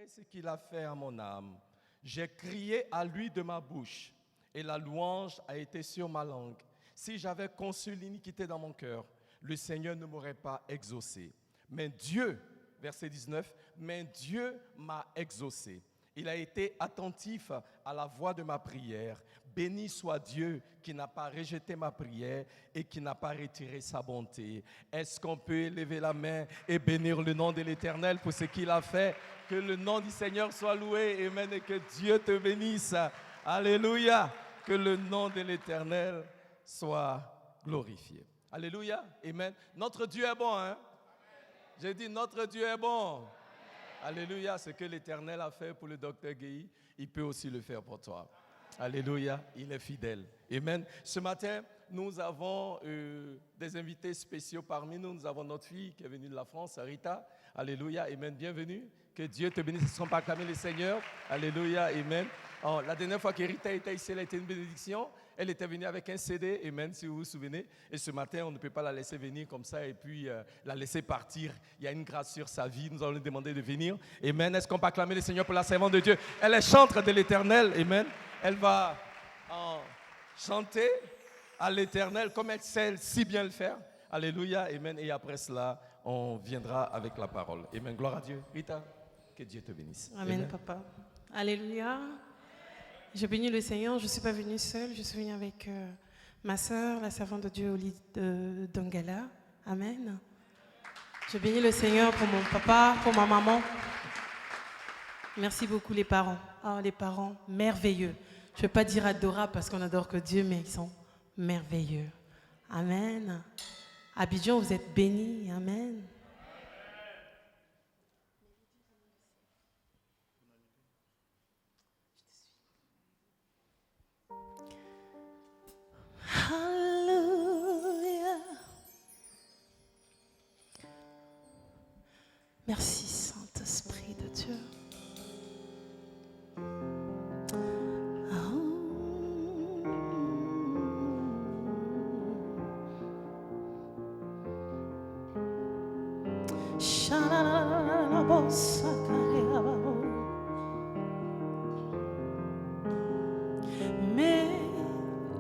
déclaré ce qu'il a fait à mon âme. J'ai crié à lui de ma bouche et la louange a été sur ma langue. Si j'avais conçu l'iniquité dans mon cœur, le Seigneur ne m'aurait pas exaucé. Mais Dieu, verset 19, mais Dieu m'a exaucé. Il a été attentif à la voix de ma prière. Béni soit Dieu qui n'a pas rejeté ma prière et qui n'a pas retiré sa bonté. Est-ce qu'on peut élever la main et bénir le nom de l'Éternel pour ce qu'il a fait? Que le nom du Seigneur soit loué, amen, et que Dieu te bénisse. Alléluia. Que le nom de l'Éternel soit glorifié. Alléluia, amen. Notre Dieu est bon, hein? J'ai dit notre Dieu est bon. Alléluia, ce que l'Éternel a fait pour le docteur Guéhi, il peut aussi le faire pour toi. Alléluia, il est fidèle. Amen. Ce matin, nous avons des invités spéciaux parmi nous. Nous avons notre fille qui est venue de la France, Rita. Alléluia, amen, bienvenue. Que Dieu te bénisse. Ils seront pas acclamés les seigneurs. Alléluia, amen. La dernière fois que Rita était ici, elle a été une bénédiction. Elle était venue avec un CD, amen, si vous vous souvenez. Et ce matin, on ne peut pas la laisser venir comme ça et puis la laisser partir. Il y a une grâce sur sa vie. Nous allons lui demander de venir. Amen. Est-ce qu'on peut acclamer les seigneurs pour la servante de Dieu? Elle est chantre de l'Éternel. Amen. Elle va chanter à l'Éternel comme elle sait si bien le faire. Alléluia. Amen. Et après cela, on viendra avec la parole. Amen. Gloire à Dieu. Rita, que Dieu te bénisse. Amen, amen. Papa. Alléluia. Je bénis le Seigneur. Je ne suis pas venue seule. Je suis venue avec ma sœur, la servante de Dieu au lit d'Angala. Amen. Je bénis le Seigneur pour mon papa, pour ma maman. Merci beaucoup les parents. Les parents merveilleux. Je ne vais pas dire adorables parce qu'on adore que Dieu, mais ils sont merveilleux. Amen. Abidjan, vous êtes bénis. Amen. Alléluia. Merci Saint-Esprit de Dieu.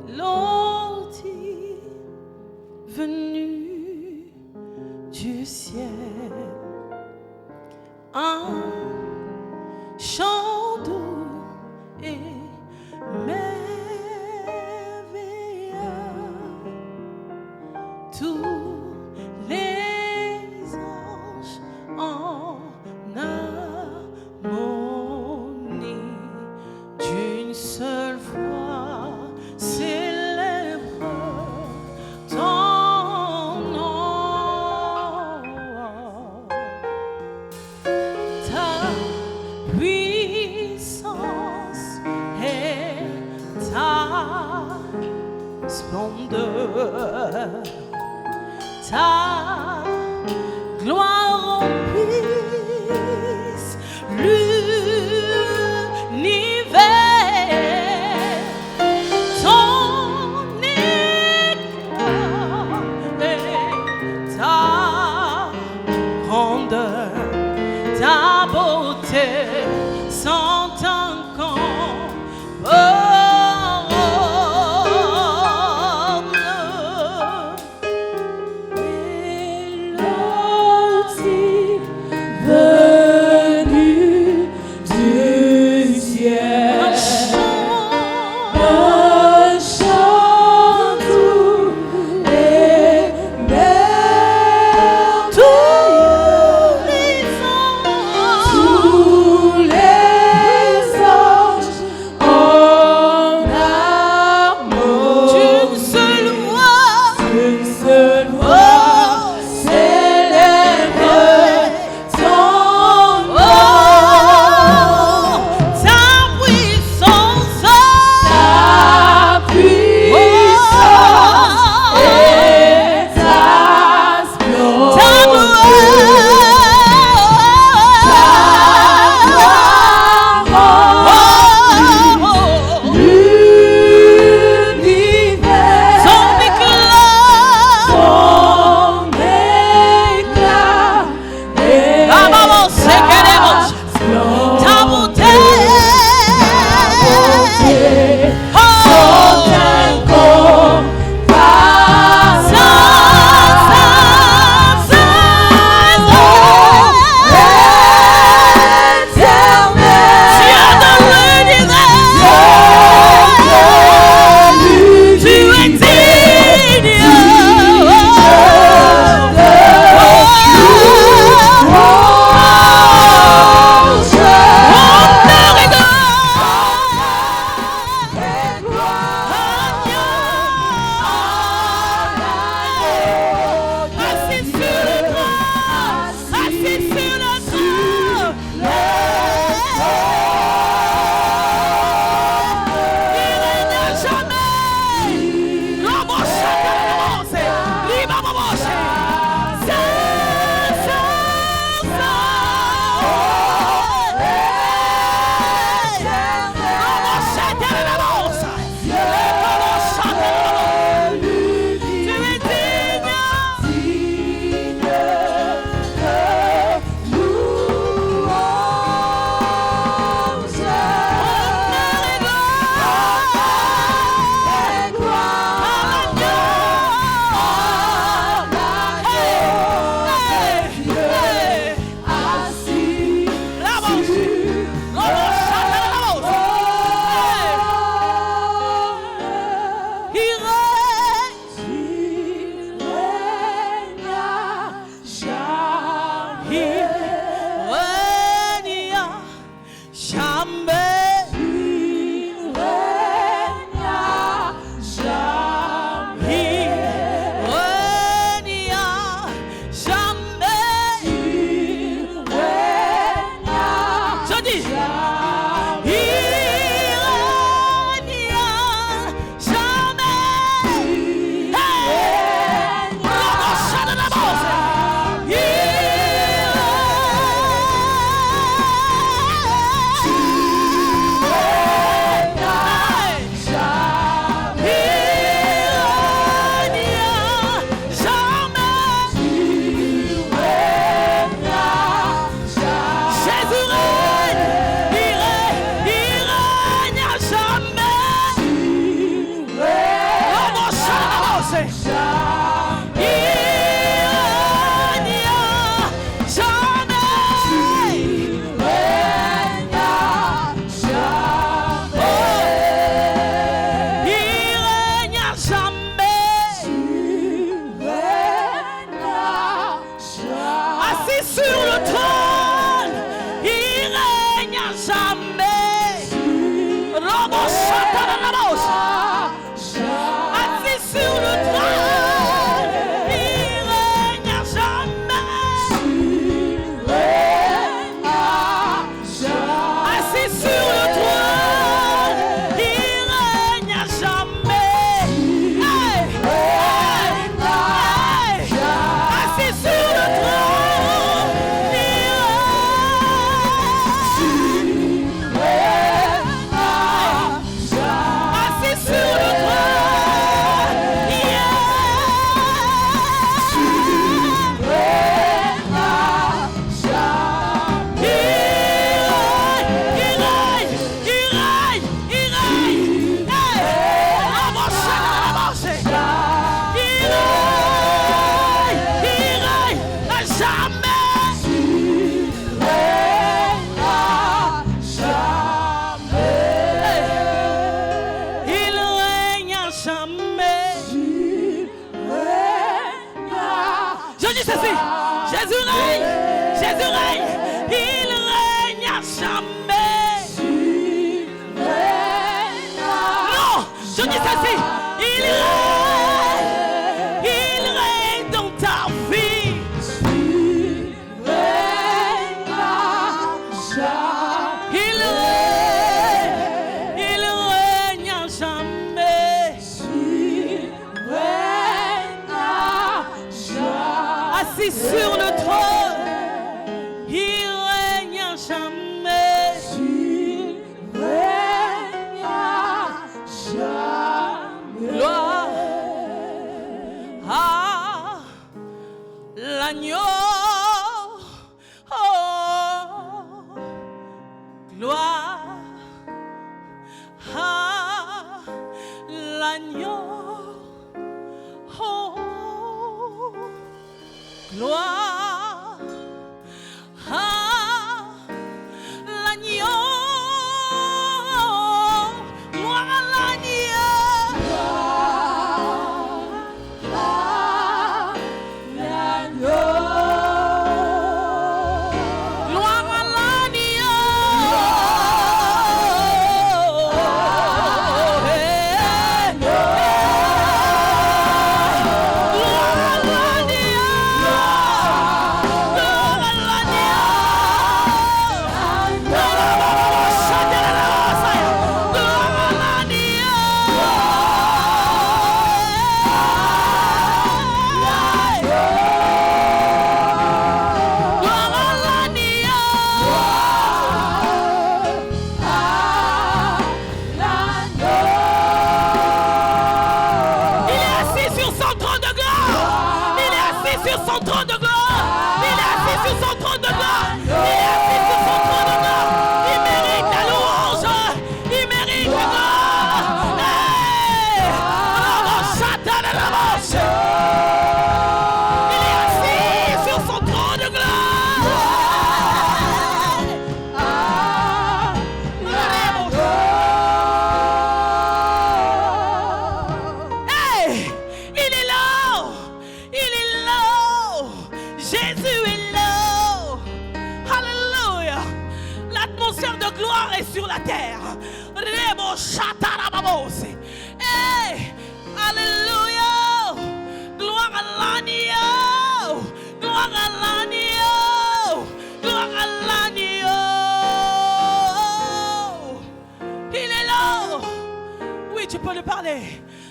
Mélodie venue du ciel, un chant doux et merveilleux. Tous les anges en harmonie d'une seule voix célèbre ton nom. Ta puissance et ta splendeur, ta gloire remplisse l'univers. Ton éclat et ta grandeur, ta beauté sont incomparable.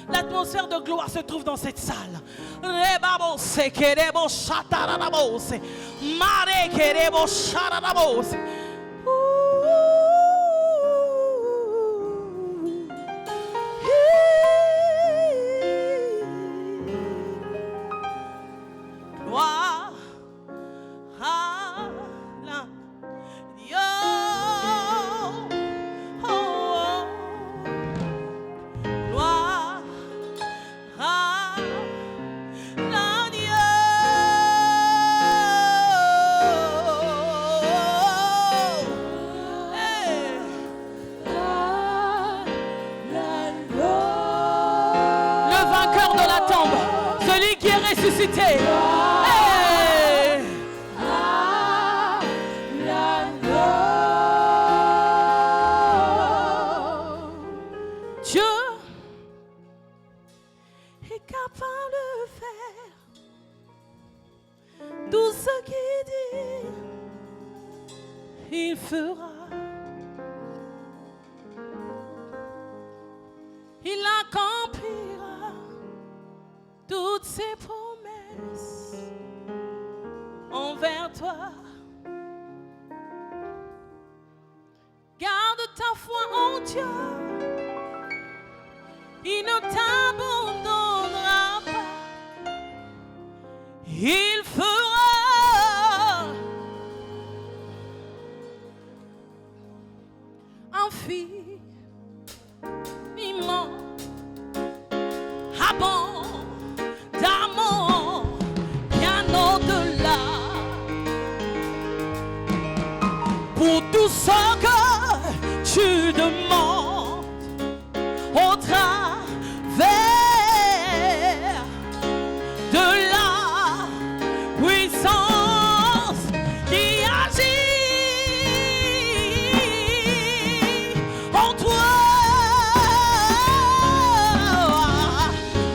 L'atmosphère de gloire se trouve dans cette salle. Gloire à l'agneau. Gloire à ressuscité. Dieu est capable de faire tout ce qu'il dit, il fera. Il accomplira toutes ses promesses envers toi. Garde ta foi en Dieu. Il ne t'abandonnera pas. Il fera infiniment, abondamment, bien au-delà. Pour tout ce que tu demandes au travers de la puissance qui agit en toi.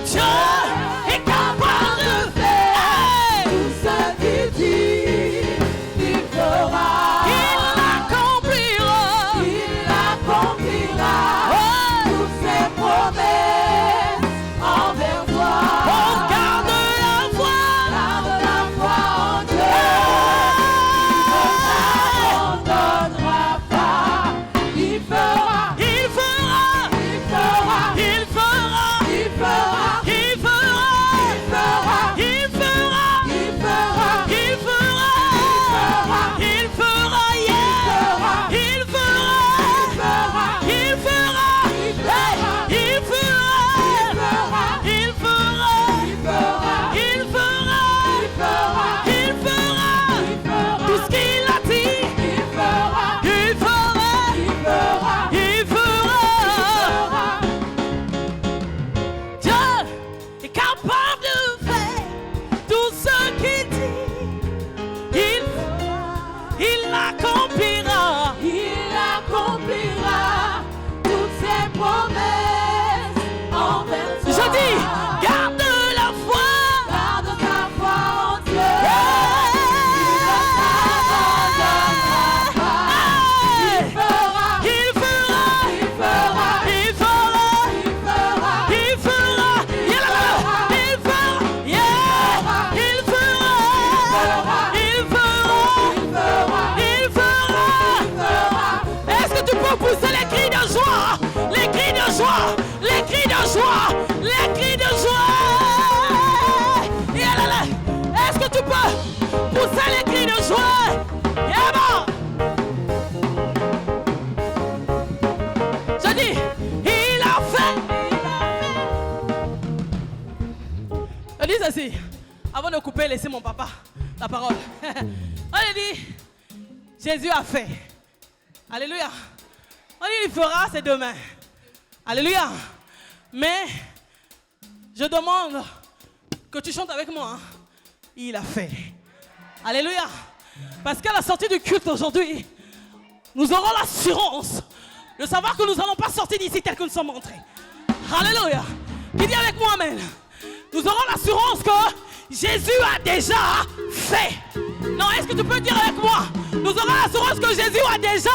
Dieu est capable de faire tout ce qu'il dit, il fera. Il accomplira toutes ses promesses envers toi. Oh, garde la foi en Dieu. Il ne t'abandonnera pas. Il fera. Tout ce qu'il a dit, il fera. Dieu est capable de faire tout ce qu'il dit. Il accomplira toutes ses promesses envers toi. Je dis, garde la foi en Dieu. Il fera. Est-ce que tu peux pousser les cris de joie? Les cris de joie. Est-ce que tu peux pousser les cris de joie? Je dis, il a fait. Je dis ceci, avant de couper, laissez mon papa la parole. On dit, Jésus a fait. Alléluia. On dit, il fera, c'est demain. Alléluia. Mais je demande que tu chantes avec moi. Il a fait. Alléluia. Parce qu'à la sortie du culte aujourd'hui, nous aurons l'assurance de savoir que nous n'allons pas sortir d'ici tel que nous sommes entrés. Alléluia. Qui dit avec moi, amen. Nous aurons l'assurance que Jésus a déjà fait. Non, est-ce que tu peux dire avec moi? Nous aurons l'assurance que Jésus a déjà.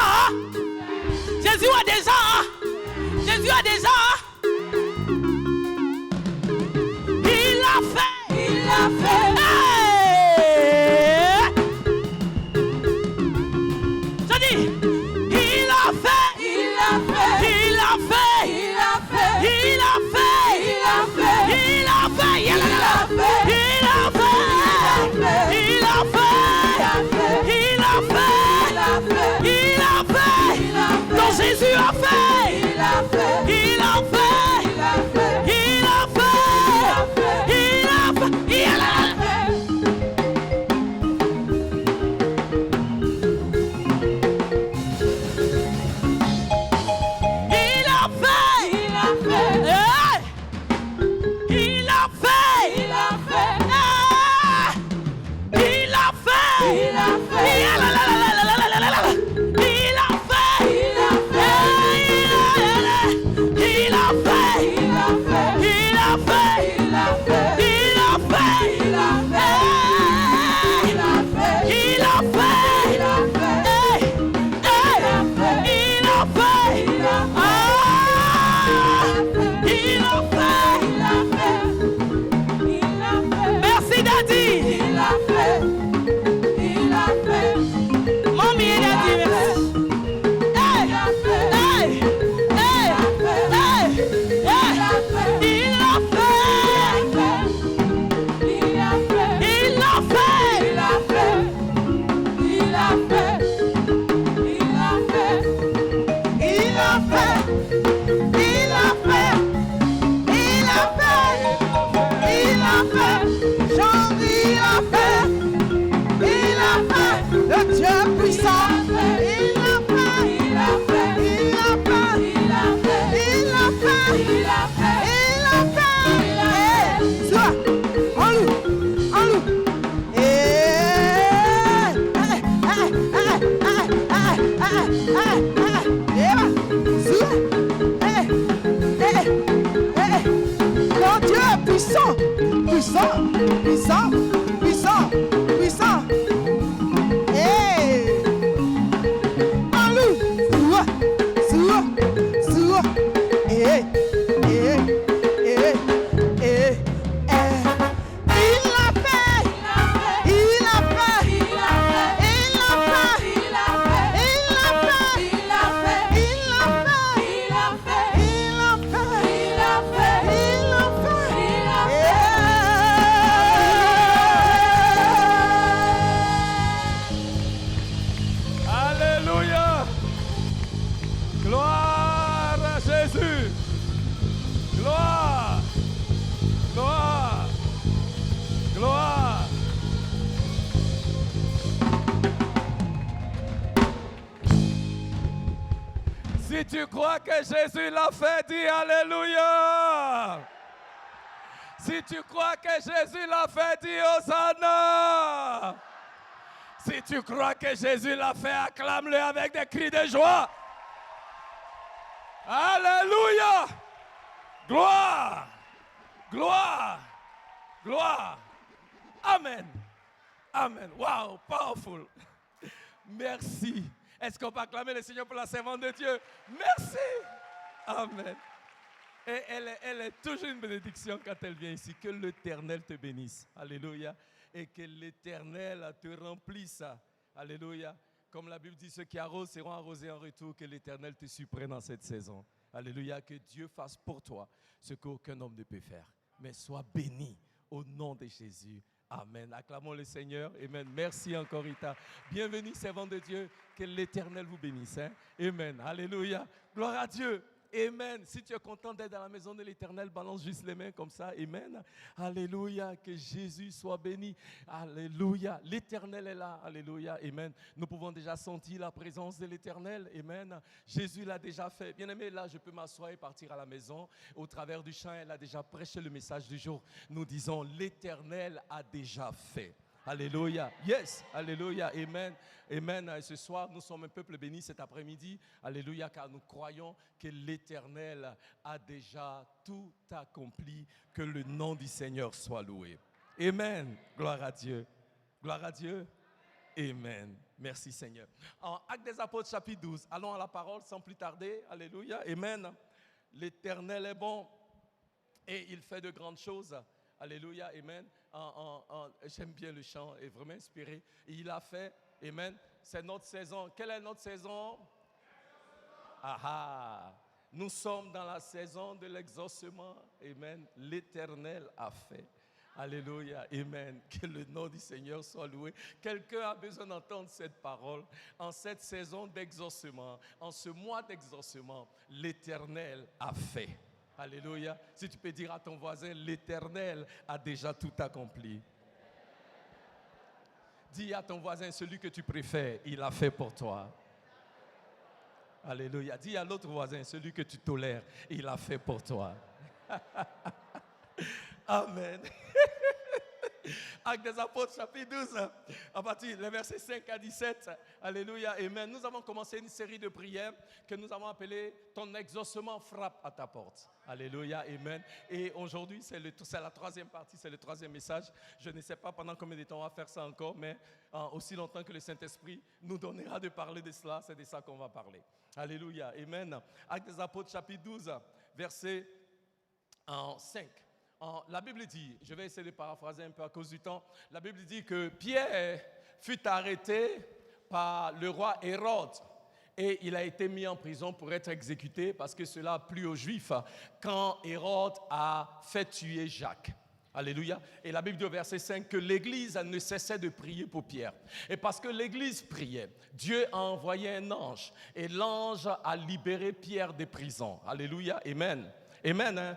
Il a fait. Hey! Je dis, il a fait. Quand Jésus a fait. Il a fait. puissant, puissant, puissant, puissant. Hey! Alléluia! Soua, soua, hey, hey, hey, hey, hey. Il l'a fait! Il l'a fait! Il l'a fait! Il l'a fait! Il l'a fait! Il l'a fait! Il l'a fait! Il l'a fait! Il l'a fait! Il l'a fait! Il l'a fait! Il l'a fait! Alléluia. Gloire à Jésus. Gloire. Gloire. Gloire. Si tu crois que Jésus l'a fait, dis Alléluia. Si tu crois que Jésus l'a fait, dis Hosanna. Si tu crois que Jésus l'a fait, acclame-le avec des cris de joie. Alléluia. Gloire. Gloire. Gloire. Amen. Amen. Wow, powerful. Merci. Est-ce qu'on peut acclamer le Seigneur pour la servante de Dieu? Merci. Amen. Et elle est toujours une bénédiction quand elle vient ici. Que l'Éternel te bénisse. Alléluia. Et que l'Éternel te remplisse. Alléluia. Comme la Bible dit, ceux qui arrosent seront arrosés en retour. Que l'Éternel te supprime dans cette saison. Alléluia. Que Dieu fasse pour toi ce qu'aucun homme ne peut faire. Mais sois béni au nom de Jésus. Amen. Acclamons le Seigneur. Amen. Merci encore, Rita. Bienvenue, servant de Dieu. Que l'Éternel vous bénisse. Hein? Amen. Alléluia. Gloire à Dieu. Amen. Si tu es content d'être dans la maison de l'Éternel, balance juste les mains comme ça. Amen. Alléluia. Que Jésus soit béni. Alléluia. L'Éternel est là. Alléluia. Amen. Nous pouvons déjà sentir la présence de l'Éternel. Amen. Jésus l'a déjà fait. Bien-aimé, là, je peux m'asseoir et partir à la maison. Au travers du chant, elle a déjà prêché le message du jour. Nous disons, l'Éternel a déjà fait. Alléluia. Yes. Alléluia. Amen. Amen. Et ce soir, nous sommes un peuple béni cet après-midi. Alléluia, car nous croyons que l'Éternel a déjà tout accompli. Que le nom du Seigneur soit loué. Amen. Gloire à Dieu. Gloire à Dieu. Amen. Merci Seigneur. En Actes des Apôtres, chapitre 12. Allons à la parole sans plus tarder. Alléluia. Amen. L'Éternel est bon et il fait de grandes choses. Alléluia, amen. J'aime bien le chant, est vraiment inspiré. Et il a fait, amen. C'est notre saison. Quelle est notre saison? Ah, nous sommes dans la saison de l'exaucement. Amen. L'Éternel a fait. Alléluia, amen. Que le nom du Seigneur soit loué. Quelqu'un a besoin d'entendre cette parole. En cette saison d'exaucement, en ce mois d'exaucement, l'Éternel a fait. Alléluia. Si tu peux dire à ton voisin, l'Éternel a déjà tout accompli. Dis à ton voisin, celui que tu préfères, il a fait pour toi. Alléluia. Dis à l'autre voisin, celui que tu tolères, il a fait pour toi. Amen. Actes des Apôtres, chapitre 12, à partir des versets 5 à 17. Alléluia, amen. Nous avons commencé une série de prières que nous avons appelée « Ton exaucement frappe à ta porte ». Alléluia, amen. Et aujourd'hui, c'est la troisième partie, c'est le troisième message. Je ne sais pas pendant combien de temps on va faire ça encore, mais aussi longtemps que le Saint-Esprit nous donnera de parler de cela, c'est de ça qu'on va parler. Alléluia, amen. Actes des Apôtres, chapitre 12, verset 5. La Bible dit, je vais essayer de paraphraser un peu à cause du temps, la Bible dit que Pierre fut arrêté par le roi Hérode et il a été mis en prison pour être exécuté parce que cela a plu aux Juifs quand Hérode a fait tuer Jacques. Alléluia. Et la Bible dit au verset 5 que l'Église ne cessait de prier pour Pierre. Et parce que l'Église priait, Dieu a envoyé un ange et l'ange a libéré Pierre des prisons. Alléluia. Amen. Amen. Hein?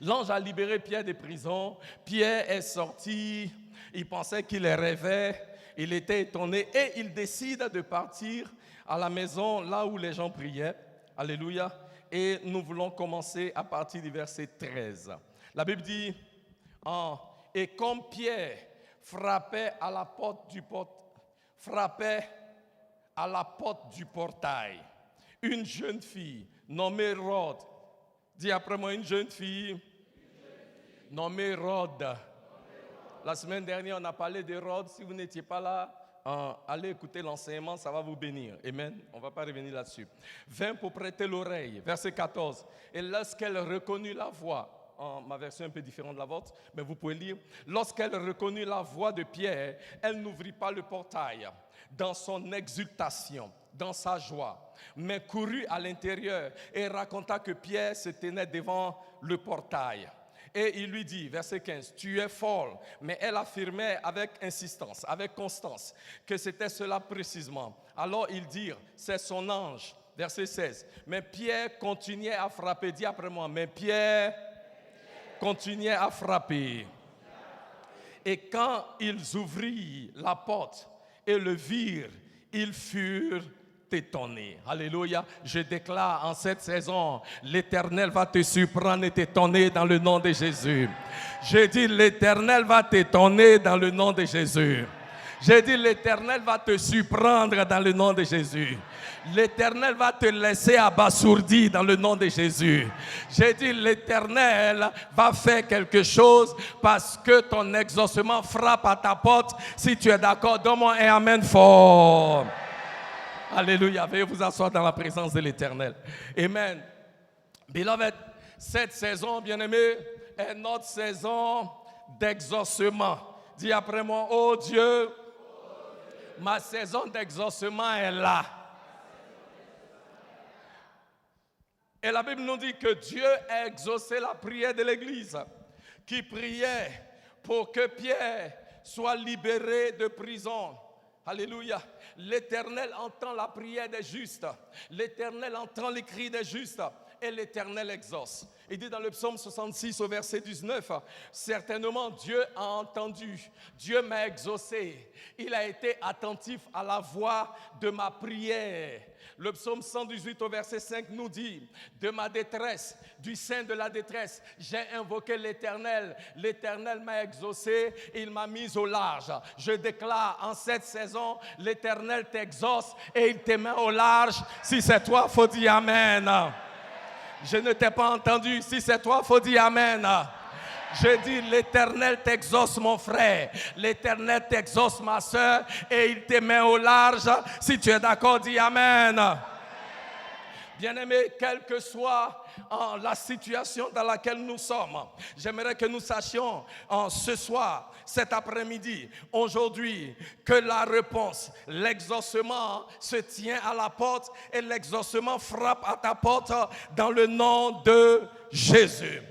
L'ange a libéré Pierre des prisons. Pierre est sorti. Il pensait qu'il rêvait. Il était étonné. Et il décide de partir à la maison, là où les gens priaient. Alléluia. Et nous voulons commencer à partir du verset 13. La Bible dit, et comme Pierre frappait à la porte du portail, une jeune fille nommée Rhode, dis après moi, une jeune fille nommé Rhodes. La semaine dernière, on a parlé de Rhodes. Si vous n'étiez pas là, allez écouter l'enseignement, ça va vous bénir. Amen. On ne va pas revenir là-dessus. Vint pour prêter l'oreille. Verset 14. Et lorsqu'elle reconnut la voix, ma version est un peu différente de la vôtre, mais vous pouvez lire. Lorsqu'elle reconnut la voix de Pierre, elle n'ouvrit pas le portail dans son exultation, dans sa joie, mais courut à l'intérieur et raconta que Pierre se tenait devant le portail. Et il lui dit, verset 15, « Tu es folle. » Mais elle affirmait avec insistance, avec constance, que c'était cela précisément. Alors ils dirent, « C'est son ange. » Verset 16, « Mais Pierre continuait à frapper. » Dis après moi, « Mais Pierre continuait à frapper. » Et quand ils ouvrirent la porte et le virent, ils furent t'étonner. Alléluia. Je déclare en cette saison, l'Éternel va te surprendre et t'étonner dans le nom de Jésus. J'ai dit, l'Éternel va t'étonner dans le nom de Jésus. J'ai dit, l'Éternel va te surprendre dans le nom de Jésus. L'Éternel va te laisser abasourdi dans le nom de Jésus. J'ai dit, l'Éternel va faire quelque chose parce que ton exaucement frappe à ta porte. Si tu es d'accord, donne-moi un amen fort. Alléluia, veuillez vous asseoir dans la présence de l'Éternel. Amen. Beloved, cette saison, bien-aimé, est notre saison d'exaucement. Dis après moi, oh Dieu, ma saison d'exaucement est là. Et la Bible nous dit que Dieu a exaucé la prière de l'Église, qui priait pour que Pierre soit libéré de prison. Alléluia. L'Éternel entend la prière des justes. L'Éternel entend les cris des justes. Et l'Éternel exauce. Il dit dans le psaume 66 au verset 19, « Certainement Dieu a entendu, Dieu m'a exaucé. Il a été attentif à la voix de ma prière. » Le psaume 118 au verset 5 nous dit, « De ma détresse, du sein de la détresse, j'ai invoqué l'Éternel. L'Éternel m'a exaucé, il m'a mis au large. » Je déclare en cette saison, l'Éternel t'exauce et il te met au large. Si c'est toi, il faut dire Amen. Je ne t'ai pas entendu. Si c'est toi, il faut dire Amen. Je dis, l'Éternel t'exauce, mon frère. L'Éternel t'exauce, ma soeur, et il te met au large. Si tu es d'accord, dis Amen. Bien-aimés, quelle que soit la situation dans laquelle nous sommes, j'aimerais que nous sachions ce soir, cet après-midi, aujourd'hui, que la réponse, l'exaucement se tient à la porte et l'exaucement frappe à ta porte dans le nom de Jésus.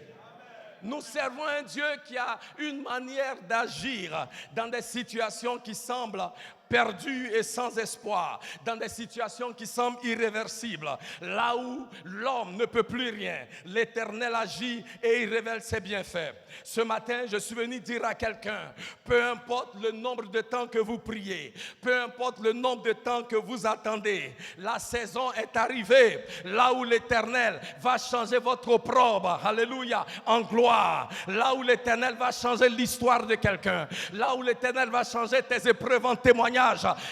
Nous servons un Dieu qui a une manière d'agir dans des situations qui semblent perdu et sans espoir, dans des situations qui semblent irréversibles, là où l'homme ne peut plus rien, l'Éternel agit et il révèle ses bienfaits. Ce matin, je suis venu dire à quelqu'un, peu importe le nombre de temps que vous priez, peu importe le nombre de temps que vous attendez, la saison est arrivée, là où l'Éternel va changer votre opprobre, alléluia, en gloire, là où l'Éternel va changer l'histoire de quelqu'un, là où l'Éternel va changer tes épreuves en témoignage,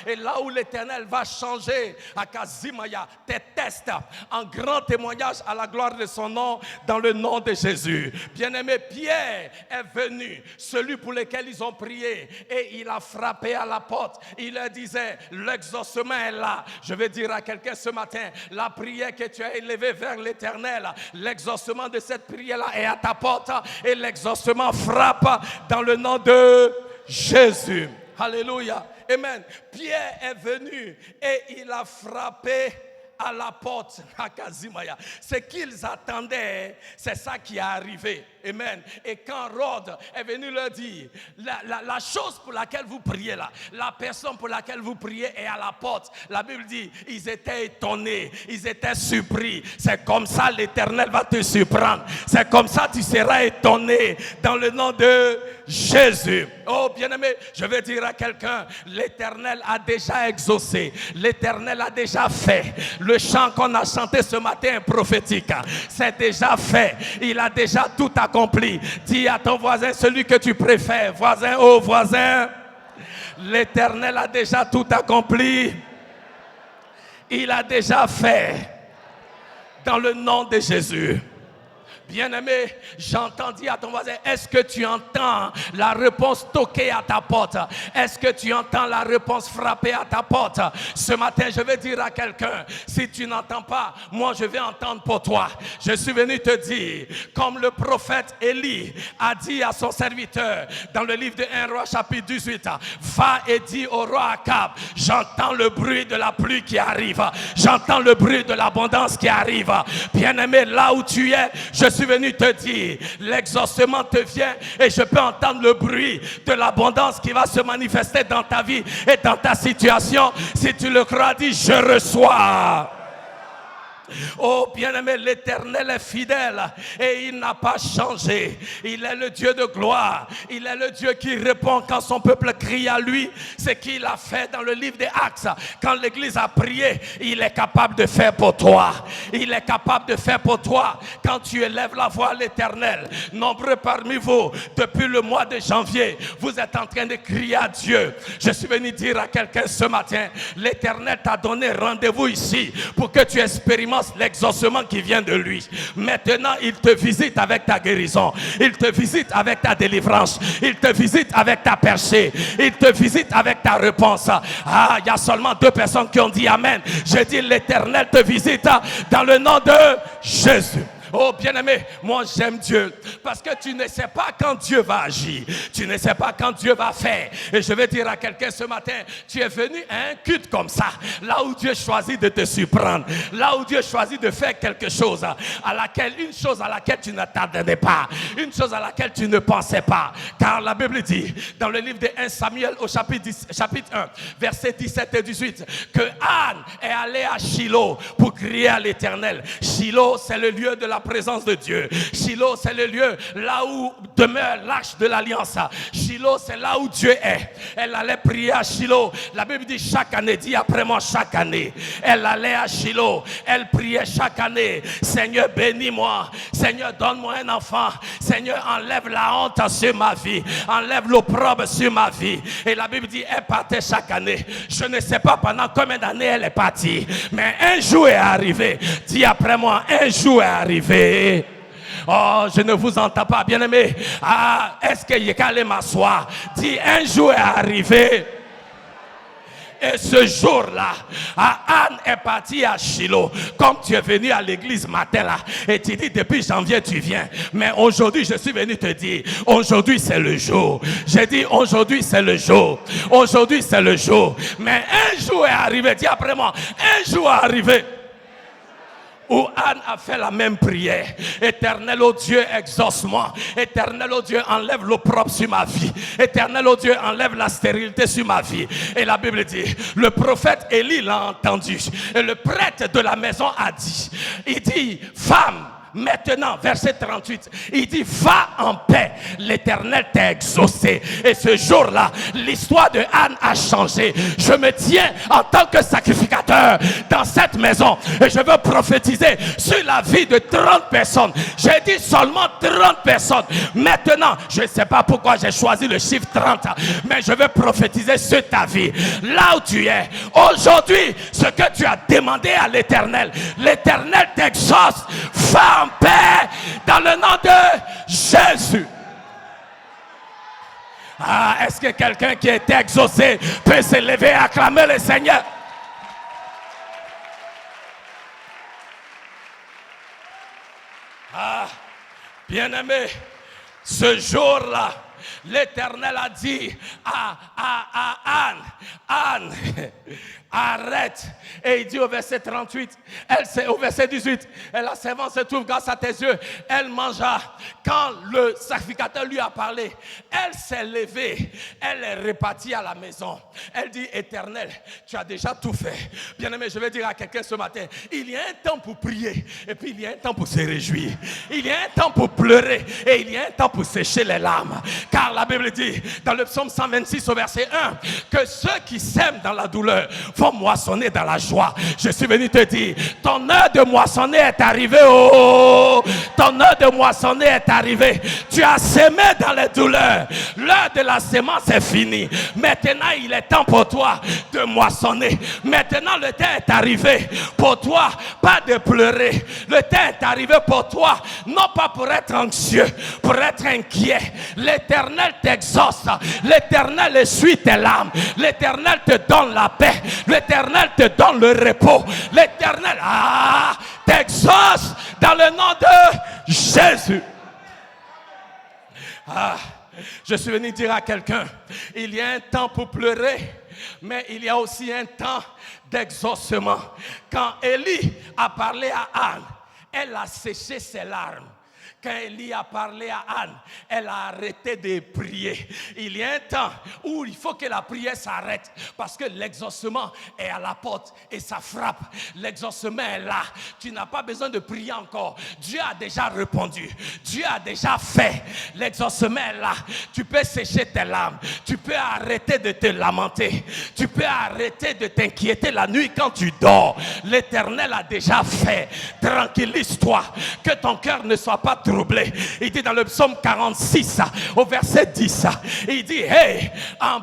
et là où l'Éternel va changer à Kazimaya tes tests en grand témoignage à la gloire de son nom, dans le nom de Jésus. Bien-aimé, Pierre est venu, celui pour lequel ils ont prié, et il a frappé à la porte. Il leur disait, l'exaucement est là. Je vais dire à quelqu'un ce matin, la prière que tu as élevée vers l'Éternel, l'exaucement de cette prière-là est à ta porte, et l'exaucement frappe dans le nom de Jésus. Alléluia. Amen. Pierre est venu et il a frappé à la porte à Kazimaya. Ce qu'ils attendaient, c'est ça qui est arrivé. Amen. Et quand Rhodes est venu leur dire, la chose pour laquelle vous priez là, la personne pour laquelle vous priez est à la porte. La Bible dit, ils étaient étonnés, ils étaient surpris. C'est comme ça l'Éternel va te surprendre. C'est comme ça tu seras étonné dans le nom de Jésus. Oh bien-aimé, je vais dire à quelqu'un, l'Éternel a déjà exaucé. L'Éternel a déjà fait. Le chant qu'on a chanté ce matin est prophétique. C'est déjà fait. Il a déjà tout accompli. Dis à ton voisin, celui que tu préfères. Voisin, oh voisin, l'Éternel a déjà tout accompli. Il a déjà fait. Dans le nom de Jésus. Bien-aimé, j'entends dire à ton voisin, est-ce que tu entends la réponse toquer à ta porte? Est-ce que tu entends la réponse frapper à ta porte? Ce matin, je vais dire à quelqu'un, si tu n'entends pas, moi je vais entendre pour toi. Je suis venu te dire, comme le prophète Élie a dit à son serviteur dans le livre de 1 Roi chapitre 18, va et dis au roi Akab, j'entends le bruit de la pluie qui arrive, j'entends le bruit de l'abondance qui arrive. Bien-aimé, là où tu es, je suis venu te dire, l'exaucement te vient et je peux entendre le bruit de l'abondance qui va se manifester dans ta vie et dans ta situation. Si tu le crois, dis, je reçois. Oh bien-aimé, l'Éternel est fidèle et il n'a pas changé. Il est le Dieu de gloire. Il est le Dieu qui répond quand son peuple crie à lui. Ce qu'il a fait dans le livre des Actes. Quand l'Église a prié, il est capable de faire pour toi. Il est capable de faire pour toi quand tu élèves la voix à l'Éternel. Nombreux parmi vous, depuis le mois de janvier, vous êtes en train de crier à Dieu. Je suis venu dire à quelqu'un ce matin, l'Éternel t'a donné rendez-vous ici pour que tu expérimentes l'exaucement qui vient de lui. Maintenant, il te visite avec ta guérison. Il te visite avec ta délivrance. Il te visite avec ta percée. Il te visite avec ta réponse. Ah, il y a seulement 2 personnes qui ont dit Amen. Je dis l'Éternel te visite dans le nom de Jésus. Oh bien-aimé, moi j'aime Dieu parce que tu ne sais pas quand Dieu va agir. Tu ne sais pas quand Dieu va faire. Et je vais dire à quelqu'un ce matin, tu es venu à un culte comme ça, là où Dieu choisit de te surprendre, là où Dieu choisit de faire quelque chose, une chose à laquelle tu ne t'attendais pas, une chose à laquelle tu ne pensais pas. Car la Bible dit, dans le livre de 1 Samuel au chapitre 1, versets 17 et 18, que Anne est allée à Shiloh pour crier à l'Éternel. Shiloh, c'est le lieu de la présence de Dieu. Shiloh, c'est le lieu là où demeure l'arche de l'alliance. Shiloh, c'est là où Dieu est. Elle allait prier à Shiloh. La Bible dit chaque année, dit après moi chaque année. Elle allait à Shiloh. Elle priait chaque année. Seigneur, bénis-moi. Seigneur, donne-moi un enfant. Seigneur, enlève la honte sur ma vie. Enlève l'opprobre sur ma vie. Et la Bible dit, elle partait chaque année. Je ne sais pas pendant combien d'années elle est partie. Mais un jour est arrivé. Dis après moi, un jour est arrivé. Oh, je ne vous entends pas, bien-aimé. Ah, est-ce que je peux aller m'asseoir? Dis, un jour est arrivé. Et ce jour-là, Anne est partie à Shiloh. Comme tu es venu à l'église matin là, et tu dis depuis janvier tu viens. Mais aujourd'hui je suis venu te dire, aujourd'hui c'est le jour. J'ai dit aujourd'hui c'est le jour. Aujourd'hui c'est le jour. Mais un jour est arrivé, dis après moi, un jour est arrivé. Où Anne a fait la même prière. Éternel, oh Dieu, exauce-moi. Éternel, oh Dieu, enlève l'opprobre sur ma vie. Éternel, oh Dieu, enlève la stérilité sur ma vie. Et la Bible dit, le prophète Élie l'a entendu. Et le prêtre de la maison a dit, il dit, femme, maintenant, verset 38, il dit, va en paix, l'Éternel t'a exaucé. Et ce jour-là, l'histoire de Anne a changé. Je me tiens en tant que sacrificateur dans cette maison et je veux prophétiser sur la vie de 30 personnes. J'ai dit seulement 30 personnes. Maintenant, je ne sais pas pourquoi j'ai choisi le chiffre 30, mais je veux prophétiser sur ta vie. Là où tu es, aujourd'hui, ce que tu as demandé à l'Éternel, l'Éternel t'exauce. Va en paix dans le nom de Jésus. Ah, est-ce que quelqu'un qui est exaucé peut se lever et acclamer le Seigneur? Ah, bien-aimé, ce jour-là, l'Éternel a dit à Anne, arrête. Et il dit au verset 38, au verset 18, et la servante se trouve grâce à tes yeux. Elle mangea. Quand le sacrificateur lui a parlé, elle s'est levée. Elle est repartie à la maison. Elle dit, Éternel, tu as déjà tout fait. Bien-aimé, je vais dire à quelqu'un ce matin, il y a un temps pour prier et puis il y a un temps pour se réjouir. Il y a un temps pour pleurer et il y a un temps pour sécher les larmes. Car la Bible dit, dans le psaume 126 au verset 1, que ceux qui sèment dans la douleur vont vont moissonner dans la joie. Je suis venu te dire, ton heure de moissonner est arrivée. Oh, ton heure de moissonner est arrivée. Tu as semé dans les douleurs. L'heure de la semence est finie. Maintenant, il est temps pour toi de moissonner. Maintenant, le temps est arrivé pour toi, pas de pleurer. Le temps est arrivé pour toi, non pas pour être anxieux, pour être inquiet. L'Éternel t'exauce. L'Éternel essuie tes larmes. L'Éternel te donne la paix. L'Éternel te donne le repos. L'Éternel t'exauce dans le nom de Jésus. Je suis venu dire à quelqu'un, il y a un temps pour pleurer, mais il y a aussi un temps d'exaucement. Quand Élie a parlé à Anne, elle a séché ses larmes. Quand Élie a parlé à Anne, elle a arrêté de prier. Il y a un temps où il faut que la prière s'arrête parce que l'exaucement est à la porte et ça frappe. L'exaucement est là. Tu n'as pas besoin de prier encore. Dieu a déjà répondu. Dieu a déjà fait. L'exaucement est là. Tu peux sécher tes larmes. Tu peux arrêter de te lamenter. Tu peux arrêter de t'inquiéter la nuit quand tu dors. L'Éternel a déjà fait. Tranquillise-toi. Que ton cœur ne soit pas troublé. Il dit dans le psaume 46 au verset 10, il dit hey,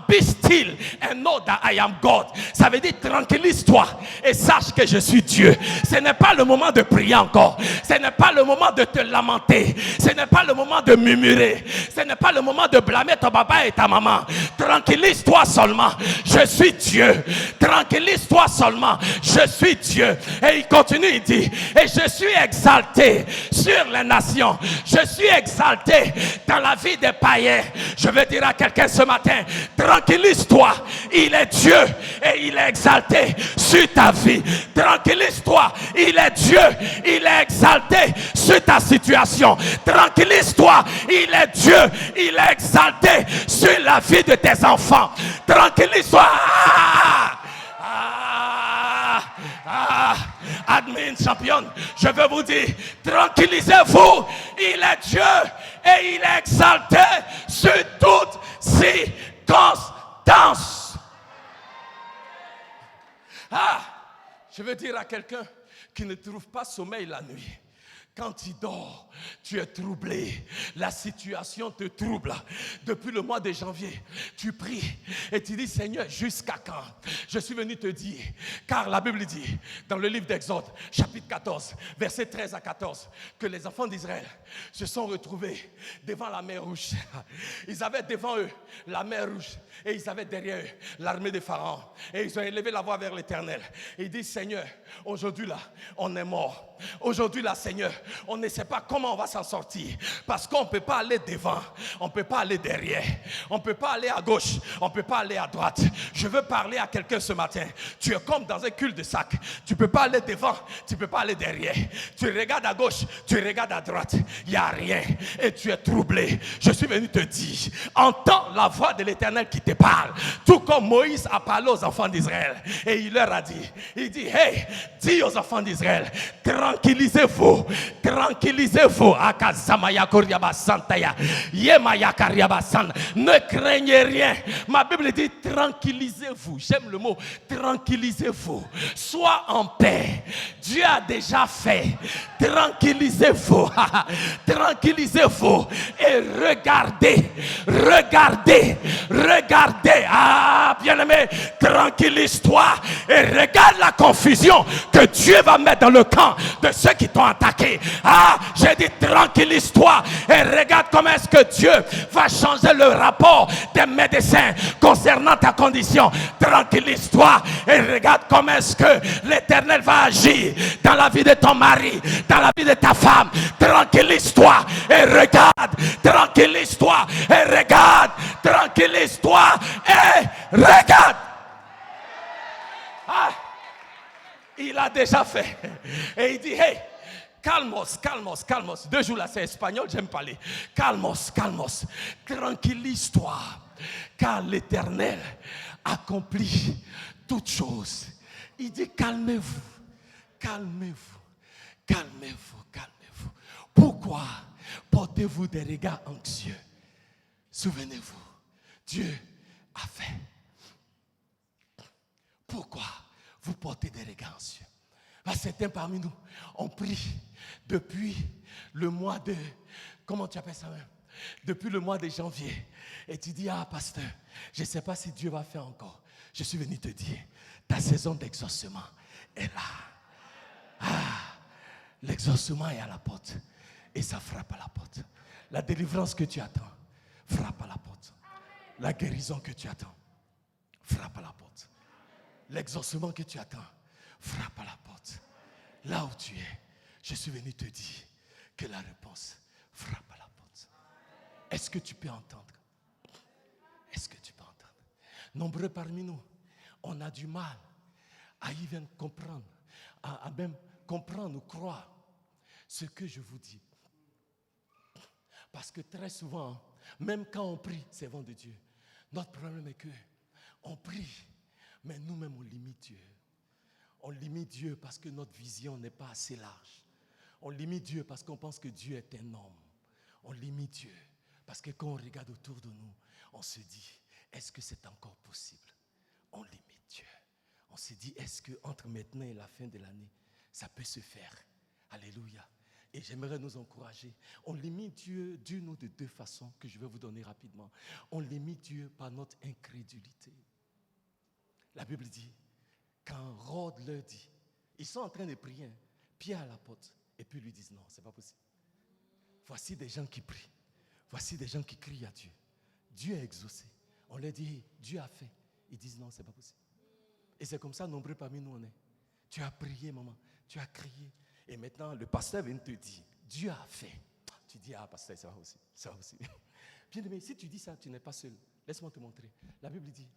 be still and know that I am God. Ça veut dire tranquillise-toi et sache que je suis Dieu. Ce n'est pas le moment de prier encore. Ce n'est pas le moment de te lamenter. Ce n'est pas le moment de murmurer. Ce n'est pas le moment de blâmer ton papa et ta maman. Tranquillise-toi seulement. Je suis Dieu. Tranquillise-toi seulement. Je suis Dieu. Et il continue, il dit et je suis exalté sur les nations. Je suis exalté dans la vie des païens. Je veux dire à quelqu'un ce matin, tranquillise-toi, il est Dieu et il est exalté sur ta vie. Tranquillise-toi, il est Dieu, il est exalté sur ta situation. Tranquillise-toi, il est Dieu, il est exalté sur la vie de tes enfants. Tranquillise-toi. Admin championne, je veux vous dire, tranquillisez-vous, il est Dieu et il est exalté sur toutes circonstances. Je veux dire à quelqu'un qui ne trouve pas sommeil la nuit, quand il dort, tu es troublé. La situation te trouble. Depuis le mois de janvier, tu pries et tu dis Seigneur, jusqu'à quand? Je suis venu te dire, car la Bible dit dans le livre d'Exode, chapitre 14, versets 13 à 14, que les enfants d'Israël se sont retrouvés devant la mer Rouge. Ils avaient devant eux la mer Rouge et ils avaient derrière eux l'armée de Pharaon. Et ils ont élevé la voix vers l'Éternel. Ils disent Seigneur, aujourd'hui là, on est mort. Aujourd'hui là, Seigneur, on ne sait pas comment on va s'en sortir. Parce qu'on ne peut pas aller devant, on ne peut pas aller derrière, on ne peut pas aller à gauche, on ne peut pas aller à droite. Je veux parler à quelqu'un ce matin. Tu es comme dans un cul-de-sac. Tu ne peux pas aller devant, tu ne peux pas aller derrière. Tu regardes à gauche, tu regardes à droite. Il n'y a rien et tu es troublé. Je suis venu te dire, entends la voix de l'Éternel qui te parle. Tout comme Moïse a parlé aux enfants d'Israël. Et il leur a dit, hey, dis aux enfants d'Israël, tranquillisez-vous, tranquillisez-vous. Ne craignez rien. Ma Bible dit tranquillisez-vous. J'aime le mot tranquillisez-vous. Sois en paix. Dieu a déjà fait. Tranquillisez-vous. Tranquillisez-vous. Et regardez. Regardez. Regardez. Bien-aimé, tranquillise-toi. Et regarde la confusion que Dieu va mettre dans le camp de ceux qui t'ont attaqué. J'ai dit tranquillise-toi et regarde comment est-ce que Dieu va changer le rapport des médecins concernant ta condition. Tranquillise-toi et regarde comment est-ce que l'Éternel va agir dans la vie de ton mari, dans la vie de ta femme. Tranquillise-toi et regarde. Tranquillise-toi et regarde. Tranquillise-toi et regarde. Il a déjà fait. Et il dit, hey, calmos, calmos, calmos. 2 jours là, c'est espagnol, j'aime parler. Calmos, calmos. Tranquillise-toi, car l'Éternel accomplit toutes choses. Il dit, calmez-vous, calmez-vous, calmez-vous, calmez-vous. Pourquoi portez-vous des regards anxieux? Souvenez-vous, Dieu a fait. Pourquoi vous portez des regards anciens. Certains parmi nous ont pris depuis le mois de... Comment tu appelles ça même? Depuis le mois de janvier. Et tu dis, ah pasteur, je ne sais pas si Dieu va faire encore. Je suis venu te dire, ta saison d'exaucement est là. Ah, l'exaucement est à la porte. Et ça frappe à la porte. La délivrance que tu attends, frappe à la porte. La guérison que tu attends, frappe à la porte. L'exaucement que tu attends, frappe à la porte. Là où tu es, je suis venu te dire que la réponse frappe à la porte. Est-ce que tu peux entendre? Est-ce que tu peux entendre? Nombreux parmi nous, on a du mal à y venir comprendre, à même comprendre ou croire ce que je vous dis. Parce que très souvent, même quand on prie, servant de Dieu, notre problème est que on prie, mais nous-mêmes on limite Dieu. On limite Dieu parce que notre vision n'est pas assez large. On limite Dieu parce qu'on pense que Dieu est un homme. On limite Dieu parce que quand on regarde autour de nous, on se dit, est-ce que c'est encore possible? On limite Dieu. On se dit, est-ce qu'entre maintenant et la fin de l'année, ça peut se faire? Alléluia. Et j'aimerais nous encourager. On limite Dieu d'une ou de deux façons que je vais vous donner rapidement. On limite Dieu par notre incrédulité. La Bible dit, quand Rod leur dit, ils sont en train de prier, Pierre à la porte, et puis ils lui disent non, c'est pas possible. Voici des gens qui prient, voici des gens qui crient à Dieu. Dieu a exaucé. On leur dit, hey, Dieu a fait. Ils disent non, c'est pas possible. Et c'est comme ça, nombreux parmi nous on est. Tu as prié, maman, tu as crié. Et maintenant, le pasteur vient te dire, Dieu a fait. Tu dis, ah, pasteur, ça va aussi. Ça va aussi. Bien aimé, si tu dis ça, tu n'es pas seul. Laisse-moi te montrer. La Bible dit,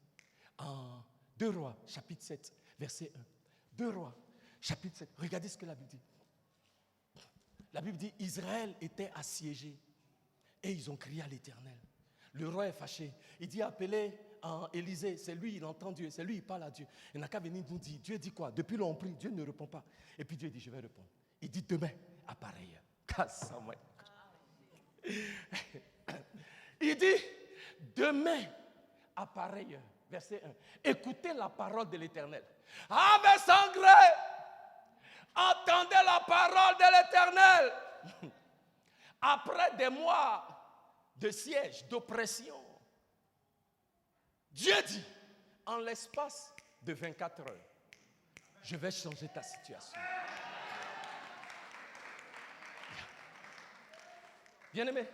en 2 Rois, chapitre 7, verset 1. 2 Rois, chapitre 7. Regardez ce que la Bible dit. La Bible dit, Israël était assiégé. Et ils ont crié à l'Éternel. Le roi est fâché. Il dit, appelez Élisée. C'est lui, il entend Dieu. C'est lui, il parle à Dieu. Il n'a qu'à venir nous dire, Dieu dit quoi? Depuis l'on prie, Dieu ne répond pas. Et puis Dieu dit, je vais répondre. Il dit, demain, à pareille heure. Il dit, demain, à pareille heure. Verset 1. Écoutez la parole de l'Éternel. Ah, mes sangrés, entendez la parole de l'Éternel. Après des mois de siège, d'oppression, Dieu dit, en l'espace de 24 heures, je vais changer ta situation. Bien-aimés,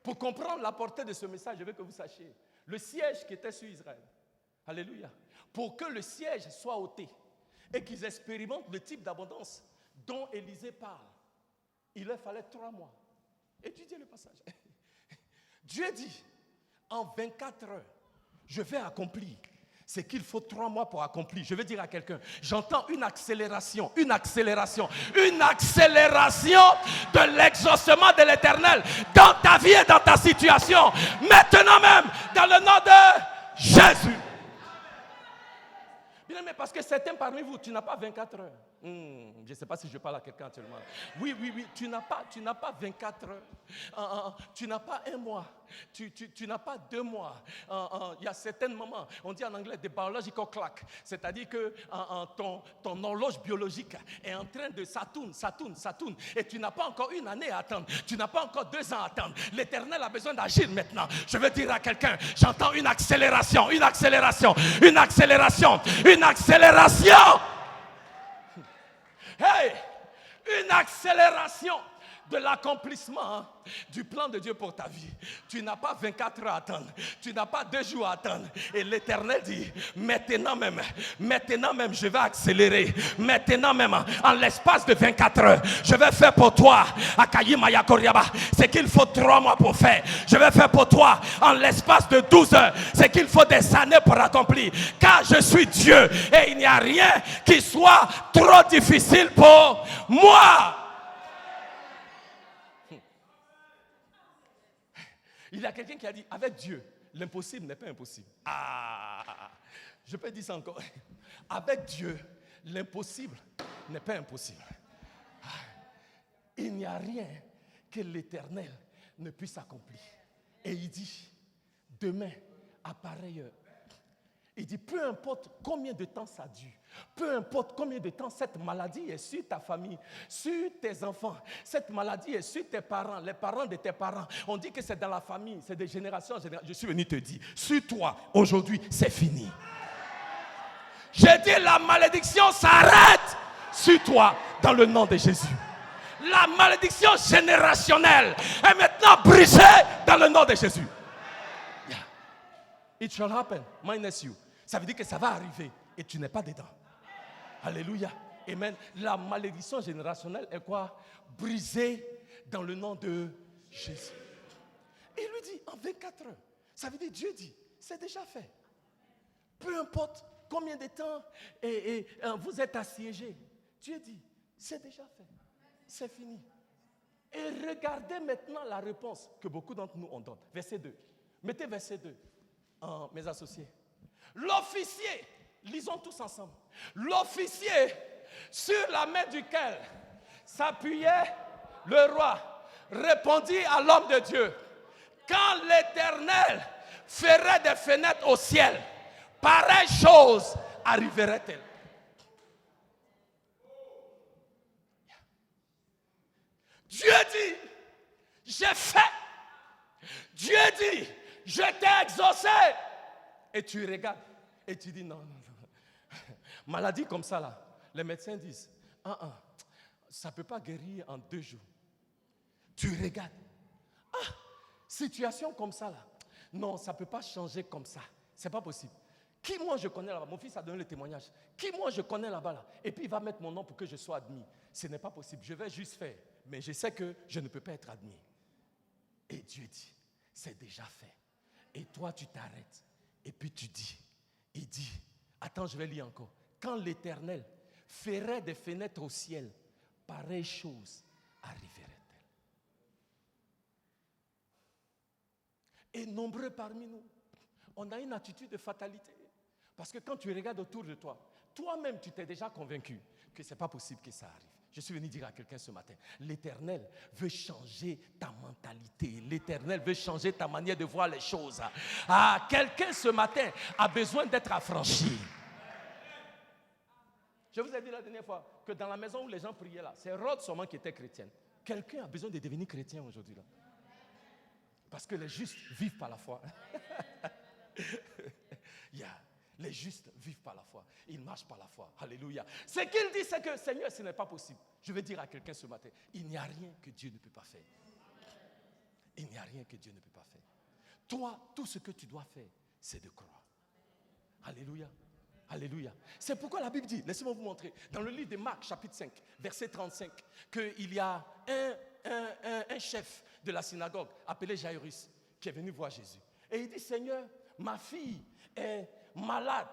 pour comprendre la portée de ce message, je veux que vous sachiez, le siège qui était sur Israël, alléluia, pour que le siège soit ôté et qu'ils expérimentent le type d'abondance dont Élisée parle, il leur fallait 3 mois. Étudiez le passage. Dieu dit, en 24 heures, je vais accomplir ce qu'il faut 3 mois pour accomplir. Je veux dire à quelqu'un, j'entends une accélération de l'exaucement de l'Éternel dans ta vie et dans ta situation. Maintenant même, dans le nom de Jésus. Bien aimé, parce que certains parmi vous, tu n'as pas 24 heures. Je ne sais pas si je parle à quelqu'un actuellement. Oui, tu n'as pas 24 heures. Tu n'as pas 1 mois. Tu n'as pas 2 mois. Il y a certains moments, on dit en anglais, des biological clock. C'est-à-dire que ton horloge biologique est en train de ça tourne. Et tu n'as pas encore 1 année à attendre. Tu n'as pas encore 2 ans à attendre. L'Éternel a besoin d'agir maintenant. Je veux dire à quelqu'un, j'entends une accélération. Hey, une accélération de l'accomplissement du plan de Dieu pour ta vie. Tu n'as pas 24 heures à attendre. Tu n'as pas 2 jours à attendre. Et l'Éternel dit, maintenant même, je vais accélérer. Maintenant même, en l'espace de 24 heures, je vais faire pour toi, Akayima Yakoriaba, ce qu'il faut 3 mois pour faire. Je vais faire pour toi, en l'espace de 12 heures, ce qu'il faut des années pour accomplir. Car je suis Dieu et il n'y a rien qui soit trop difficile pour moi. Il y a quelqu'un qui a dit, avec Dieu, l'impossible n'est pas impossible. Je peux dire ça encore. Avec Dieu, l'impossible n'est pas impossible. Il n'y a rien que l'Éternel ne puisse accomplir. Et il dit, demain, à pareille heure. Il dit, peu importe combien de temps ça dure, peu importe combien de temps cette maladie est sur ta famille, sur tes enfants, cette maladie est sur tes parents, les parents de tes parents. On dit que c'est dans la famille, c'est de génération en génération. Je suis venu te dire, sur toi, aujourd'hui, c'est fini. J'ai dit, la malédiction s'arrête sur toi, dans le nom de Jésus. La malédiction générationnelle est maintenant brisée dans le nom de Jésus. Yeah. It shall happen, minus you. Ça veut dire que ça va arriver et tu n'es pas dedans. Alléluia. Amen. La malédiction générationnelle est quoi? Brisée dans le nom de Jésus. Et il lui dit en 24 heures. Ça veut dire Dieu dit, c'est déjà fait. Peu importe combien de temps vous êtes assiégés. Dieu dit, c'est déjà fait. C'est fini. Et regardez maintenant la réponse que beaucoup d'entre nous ont donnée. Verset 2. Mettez verset 2, mes associés. L'officier, lisons tous ensemble. L'officier sur la main duquel s'appuyait le roi répondit à l'homme de Dieu. Quand l'Éternel ferait des fenêtres au ciel, pareille chose arriverait-elle? Dieu dit, j'ai fait. Dieu dit, je t'ai exaucé. Et tu regardes et tu dis non, non, non. Maladie comme ça là, les médecins disent, ça ne peut pas guérir en 2 jours. Tu regardes. Situation comme ça là, non, ça ne peut pas changer comme ça. Ce n'est pas possible. Qui moi je connais là-bas? Mon fils a donné le témoignage. Qui moi je connais là-bas là? Et puis il va mettre mon nom pour que je sois admis. Ce n'est pas possible. Je vais juste faire. Mais je sais que je ne peux pas être admis. Et Dieu dit, c'est déjà fait. Et toi tu t'arrêtes. Et puis tu dis, il dit, attends, je vais lire encore. Quand l'Éternel ferait des fenêtres au ciel, pareille chose arriverait-elle? Et nombreux parmi nous, on a une attitude de fatalité. Parce que quand tu regardes autour de toi, toi-même tu t'es déjà convaincu que ce n'est pas possible que ça arrive. Je suis venu dire à quelqu'un ce matin, l'Éternel veut changer ta mentalité. L'Éternel veut changer ta manière de voir les choses. Quelqu'un ce matin a besoin d'être affranchi. Je vous ai dit la dernière fois que dans la maison où les gens priaient là, c'est Rhodes seulement qui était chrétienne. Quelqu'un a besoin de devenir chrétien aujourd'hui là. Parce que les justes vivent par la foi. Les justes vivent par la foi. Ils marchent par la foi. Alléluia. Ce qu'il dit, c'est que Seigneur, ce n'est pas possible. Je vais dire à quelqu'un ce matin, il n'y a rien que Dieu ne peut pas faire. Il n'y a rien que Dieu ne peut pas faire. Toi, tout ce que tu dois faire, c'est de croire. Alléluia. Alléluia. C'est pourquoi la Bible dit, laissez-moi vous montrer, dans le livre de Marc, chapitre 5, verset 35, qu'il y a un chef de la synagogue appelé Jairus qui est venu voir Jésus. Et il dit, Seigneur, ma fille est malade.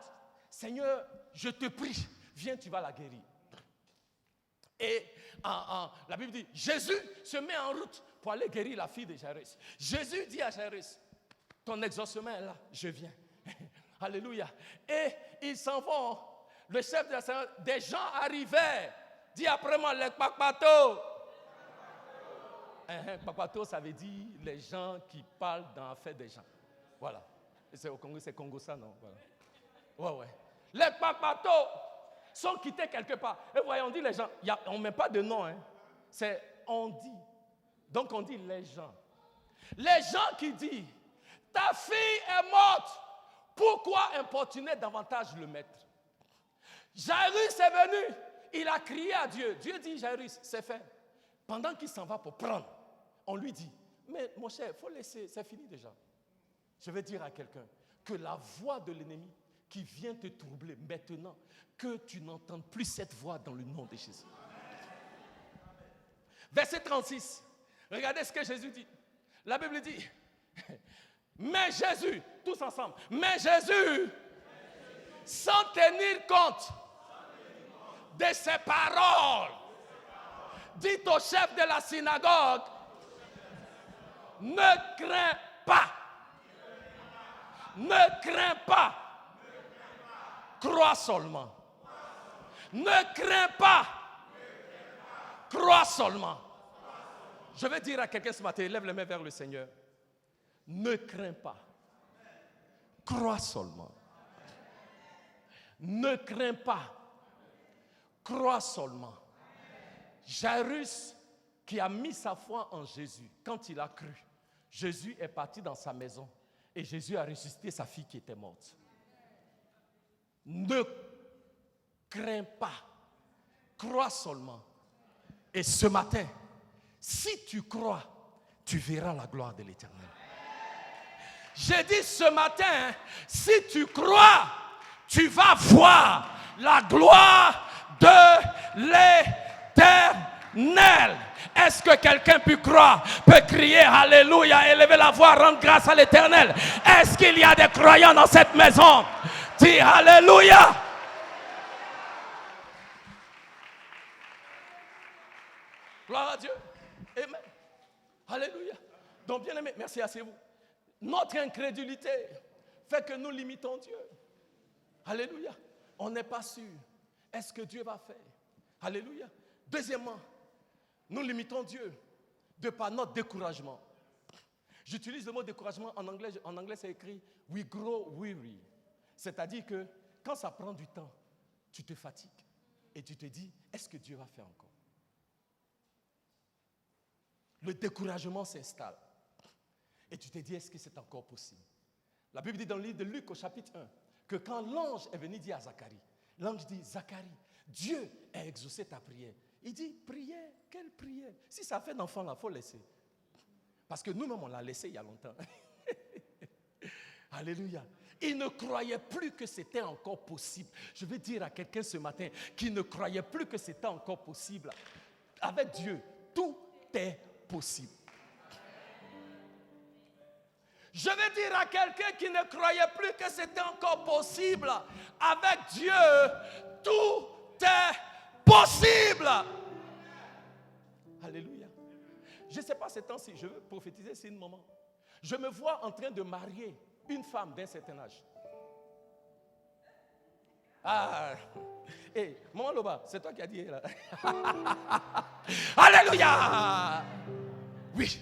Seigneur, je te prie, viens, tu vas la guérir. Et la Bible dit, Jésus se met en route pour aller guérir la fille de Jairus. Jésus dit à Jairus, ton exaucement est là, je viens. Alléluia. Et ils s'en vont. Le chef de la synagogue, des gens arrivaient. Dis après moi, les kpakpato. Kpakpato, ça veut dire les gens qui parlent dans l'affaire des gens. Voilà. C'est au Congo, c'est Congo ça, non? Voilà. Ouais. Les kpakpato sont quittés quelque part. Et voyons, on dit les gens. On ne met pas de nom. C'est on dit. Donc on dit les gens. Les gens qui disent, ta fille est morte. Pourquoi importuner davantage le maître? Jairus est venu, il a crié à Dieu. Dieu dit, Jairus, c'est fait. Pendant qu'il s'en va pour prendre, on lui dit, mais mon cher, il faut laisser, c'est fini déjà. Je vais dire à quelqu'un que la voix de l'ennemi qui vient te troubler maintenant, que tu n'entendes plus cette voix dans le nom de Jésus. Verset 36, regardez ce que Jésus dit. La Bible dit, mais Jésus, tous ensemble, mais Jésus, sans tenir compte de ses paroles, dit au chef de la synagogue, ne crains pas, ne crains pas, crois seulement. Ne crains pas, crois seulement. Je vais dire à quelqu'un ce matin, lève les mains vers le Seigneur. Ne crains pas. Crois seulement. Ne crains pas. Crois seulement. Jairus, qui a mis sa foi en Jésus, quand il a cru, Jésus est parti dans sa maison et Jésus a ressuscité sa fille qui était morte. Ne crains pas. Crois seulement. Et ce matin, si tu crois, tu verras la gloire de l'Éternel. J'ai dit ce matin, si tu crois, tu vas voir la gloire de l'Éternel. Est-ce que quelqu'un peut croire, peut crier Alléluia, élever la voix, rendre grâce à l'Éternel? Est-ce qu'il y a des croyants dans cette maison? Dis Alléluia. Gloire à Dieu. Amen. Alléluia. Donc, bien aimé, merci, asseyez-vous. Notre incrédulité fait que nous limitons Dieu. Alléluia. On n'est pas sûr. Est-ce que Dieu va faire? Alléluia. Deuxièmement, nous limitons Dieu de par notre découragement. J'utilise le mot découragement en anglais. En anglais, c'est écrit « we grow weary ». C'est-à-dire que quand ça prend du temps, tu te fatigues et tu te dis « est-ce que Dieu va faire encore ?» Le découragement s'installe. Et tu te dis, est-ce que c'est encore possible? La Bible dit dans le livre de Luc au chapitre 1, que quand l'ange est venu dire à Zacharie, l'ange dit, Zacharie, Dieu a exaucé ta prière. Il dit, prière, quelle prière? Si ça fait d'enfant là, il faut laisser. Parce que nous-mêmes, on l'a laissé il y a longtemps. Alléluia. Il ne croyait plus que c'était encore possible. Je veux dire à quelqu'un ce matin qui ne croyait plus que c'était encore possible. Avec Dieu, tout est possible. Je veux dire à quelqu'un qui ne croyait plus que c'était encore possible. Avec Dieu, tout est possible. Alléluia. Je ne sais pas ces temps-ci, je veux prophétiser, c'est une maman. Je me vois en train de marier une femme d'un certain âge. Ah, hey, maman Loba, c'est toi qui as dit là. Alléluia. Oui,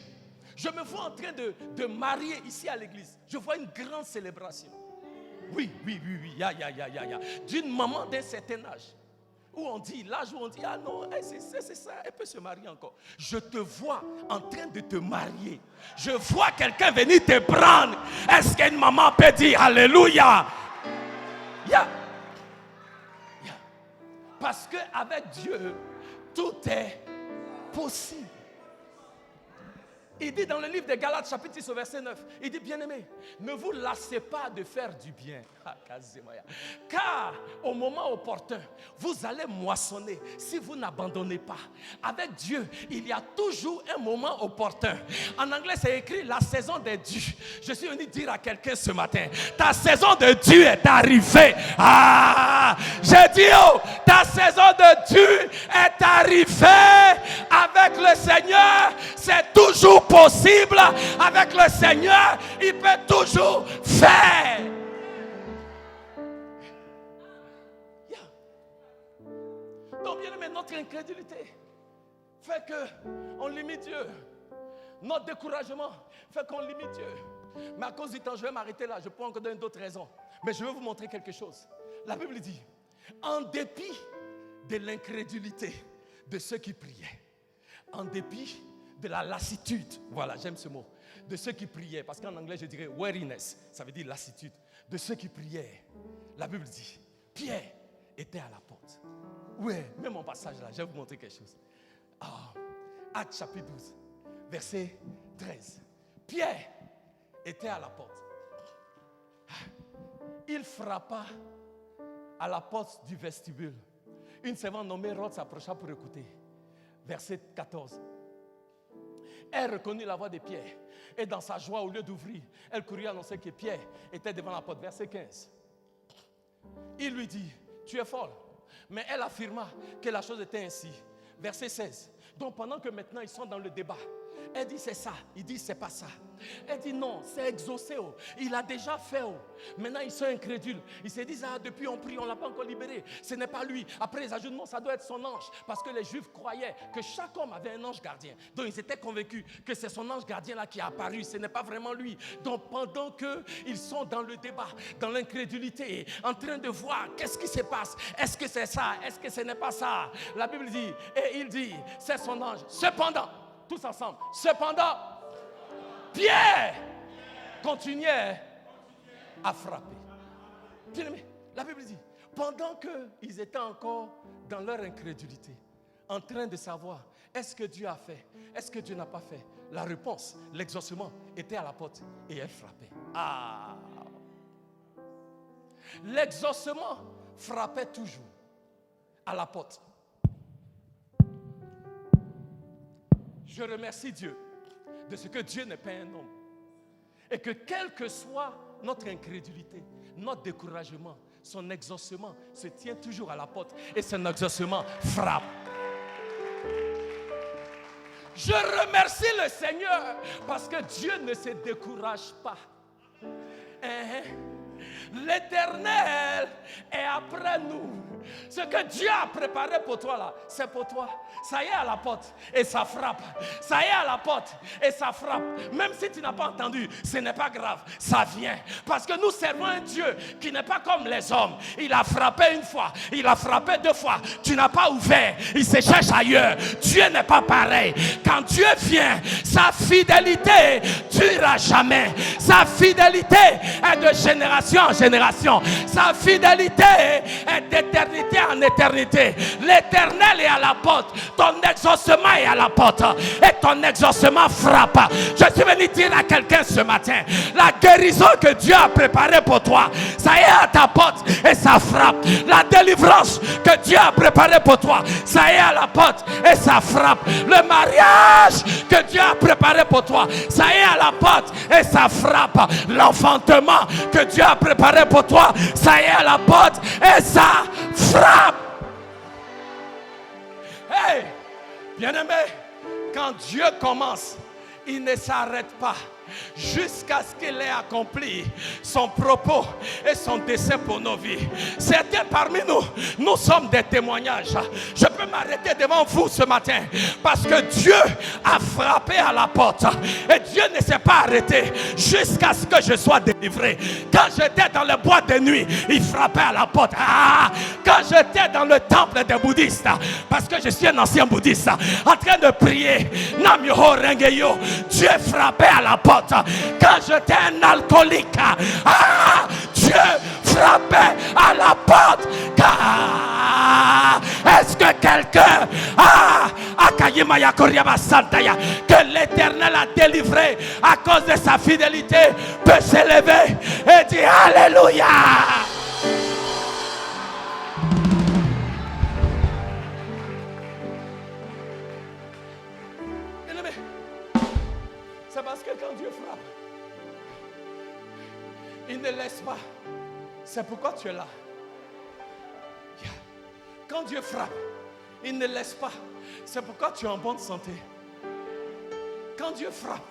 je me vois en train de marier ici à l'église. Je vois une grande célébration. Oui, ya. D'une maman d'un certain âge. Où on dit, l'âge où on dit, ah non, c'est ça, elle peut se marier encore. Je te vois en train de te marier. Je vois quelqu'un venir te prendre. Est-ce qu'une maman peut dire Alléluia? Ya. Parce qu'avec Dieu, tout est possible. Il dit dans le livre de Galates, chapitre 6, au verset 9, il dit, bien-aimés, ne vous lassez pas de faire du bien. Car au moment opportun, vous allez moissonner si vous n'abandonnez pas. Avec Dieu, il y a toujours un moment opportun. En anglais, c'est écrit la saison des dieux. Je suis venu dire à quelqu'un ce matin, ta saison de Dieu est arrivée. Ah, j'ai dit, oh, ta saison de Dieu est arrivée. Avec le Seigneur, c'est toujours possible. Avec le Seigneur, il peut toujours faire. Donc, bien aimé, notre incrédulité fait qu'on limite Dieu. Notre découragement fait qu'on limite Dieu. Mais à cause du temps, je vais m'arrêter là. Je peux encore donner d'autres raisons. Mais je vais vous montrer quelque chose. La Bible dit, en dépit de l'incrédulité de ceux qui priaient, en dépit de la lassitude, voilà, j'aime ce mot, de ceux qui priaient, parce qu'en anglais je dirais weariness, ça veut dire lassitude, de ceux qui priaient, la Bible dit, Pierre était à la porte. Ouais, même mon passage là, je vais vous montrer quelque chose. Actes chapitre 12, verset 13. Pierre était à la porte. Il frappa à la porte du vestibule. Une servante nommée Rhodes s'approcha pour écouter. Verset 14. Elle reconnut la voix de Pierre. Et dans sa joie, au lieu d'ouvrir, elle courut annoncer que Pierre était devant la porte. Verset 15. Il lui dit, tu es folle. Mais elle affirma que la chose était ainsi. Verset 16. Donc pendant que maintenant ils sont dans le débat, Elle dit c'est ça. Il dit c'est pas ça. Elle dit non, c'est exaucé. Oh. Il a déjà fait. Oh. Maintenant ils sont incrédules. Ils se disent depuis on prie, on ne l'a pas encore libéré. Ce n'est pas lui. Après ils ajoutent non, ça doit être son ange. Parce que les Juifs croyaient que chaque homme avait un ange gardien. Donc ils étaient convaincus que c'est son ange gardien là qui est apparu. Ce n'est pas vraiment lui. Donc pendant qu'ils sont dans le débat, dans l'incrédulité, en train de voir qu'est-ce qui se passe. Est-ce que c'est ça? Est-ce que ce n'est pas ça? La Bible dit, et il dit, c'est son ange. Cependant, tous ensemble, cependant, Pierre continuait à frapper. Bien-aimé, la Bible dit, pendant qu'ils étaient encore dans leur incrédulité, en train de savoir, est-ce que Dieu a fait? Est-ce que Dieu n'a pas fait? La réponse, l'exaucement était à la porte et elle frappait. Ah! L'exaucement frappait toujours à la porte. Je remercie Dieu de ce que Dieu n'est pas un homme. Et que quelle que soit notre incrédulité, notre découragement, son exaucement se tient toujours à la porte et son exaucement frappe. Je remercie le Seigneur parce que Dieu ne se décourage pas. L'Éternel est après nous. Ce que Dieu a préparé pour toi là, c'est pour toi. Ça y est à la porte et ça frappe. Ça y est à la porte et ça frappe. Même si tu n'as pas entendu, ce n'est pas grave. Ça vient. Parce que nous servons un Dieu qui n'est pas comme les hommes. Il a frappé une fois, il a frappé deux fois. Tu n'as pas ouvert, il se cherche ailleurs. Dieu n'est pas pareil. Quand Dieu vient, sa fidélité durera jamais. Sa fidélité est de génération en génération. Sa fidélité est d'éternité en éternité. L'Éternel est à la porte. Ton exaucement est à la porte. Et ton exaucement frappe. Je suis venu dire à quelqu'un ce matin, la guérison que Dieu a préparée pour toi, ça y est à ta porte et ça frappe. La délivrance que Dieu a préparée pour toi, ça y est à la porte et ça frappe. Le mariage que Dieu a préparé pour toi, ça y est à la porte et ça frappe. L'enfantement que Dieu a préparé pour toi, ça y est à la porte et ça frappe. Hey, bien-aimé, quand Dieu commence, il ne s'arrête pas jusqu'à ce qu'il ait accompli son propos et son dessein pour nos vies. Certains parmi nous, nous sommes des témoignages. Je peux m'arrêter devant vous ce matin parce que Dieu a frappé à la porte et Dieu ne s'est pas arrêté jusqu'à ce que je sois délivré. Quand j'étais dans le bois de nuit, il frappait à la porte. Quand j'étais dans le temple des bouddhistes, parce que je suis un ancien bouddhiste, en train de prier, Namyoho Rengeyo, Dieu frappait à la porte. Quand j'étais un alcoolique, Dieu frappait à la porte. Est-ce que quelqu'un que l'Éternel a délivré à cause de sa fidélité peut s'élever et dire Alléluia? C'est parce que quand Dieu frappe, il ne laisse pas. C'est pourquoi tu es là. Quand Dieu frappe, il ne laisse pas. C'est pourquoi tu es en bonne santé. Quand Dieu frappe,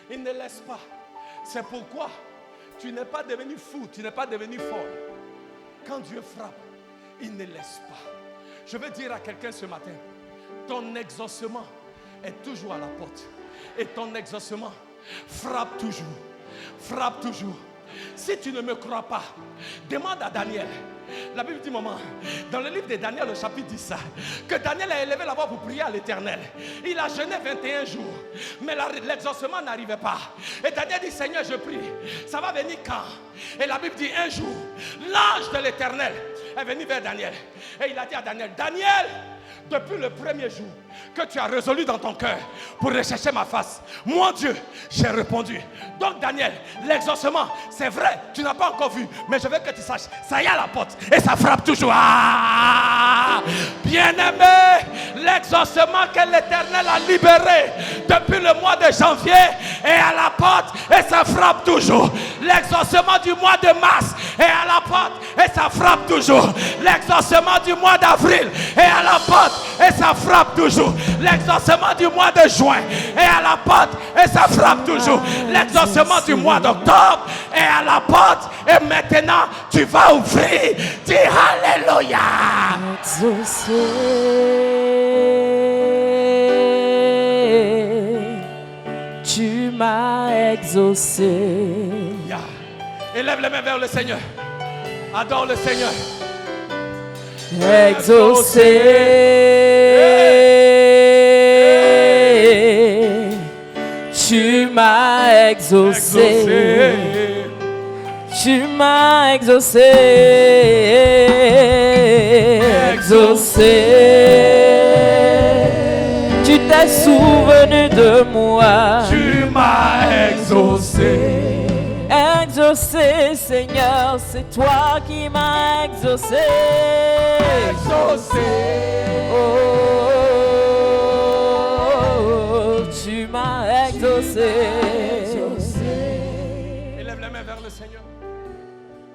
il ne laisse pas. C'est pourquoi tu n'es pas devenu fou, tu n'es pas devenu folle. Quand Dieu frappe, il ne laisse pas. Je veux dire à quelqu'un ce matin, ton exaucement est toujours à la porte. Et ton exaucement frappe toujours. Frappe toujours. Si tu ne me crois pas, demande à Daniel. La Bible dit, maman, dans le livre de Daniel, au chapitre 10, que Daniel a élevé la voix pour prier à l'Éternel. Il a jeûné 21 jours, mais l'exaucement n'arrivait pas. Et Daniel dit, Seigneur, je prie, ça va venir quand? Et la Bible dit, un jour, l'ange de l'Éternel est venu vers Daniel. Et il a dit à Daniel, Daniel, depuis le premier jour que tu as résolu dans ton cœur pour rechercher ma face, moi Dieu, j'ai répondu. Donc Daniel, l'exaucement, c'est vrai, tu n'as pas encore vu, mais je veux que tu saches, ça y est à la porte et ça frappe toujours. Bien-aimé, l'exaucement que l'Éternel a libéré depuis le mois de janvier est à la porte et ça frappe toujours. L'exaucement du mois de mars est à la porte et ça frappe toujours. L'exaucement du mois d'avril est à la porte et ça frappe toujours. toujours. L'exaucement du mois de juin est à la porte et ça frappe toujours. L'exaucement du mois d'octobre est à la porte et maintenant tu vas ouvrir. Dis Alléluia. Exaucé. Tu m'as exaucé. Yeah. Élève les mains vers le Seigneur. Adore le Seigneur. Exaucé. Tu m'as exaucé. Tu m'as exaucé. Exaucé. Tu t'es souvenu de moi. Tu m'as exaucé. Exaucé, Seigneur, c'est toi qui m'as exaucé. Exaucé. Oh, tu m'as exaucé. Élève les mains vers le Seigneur.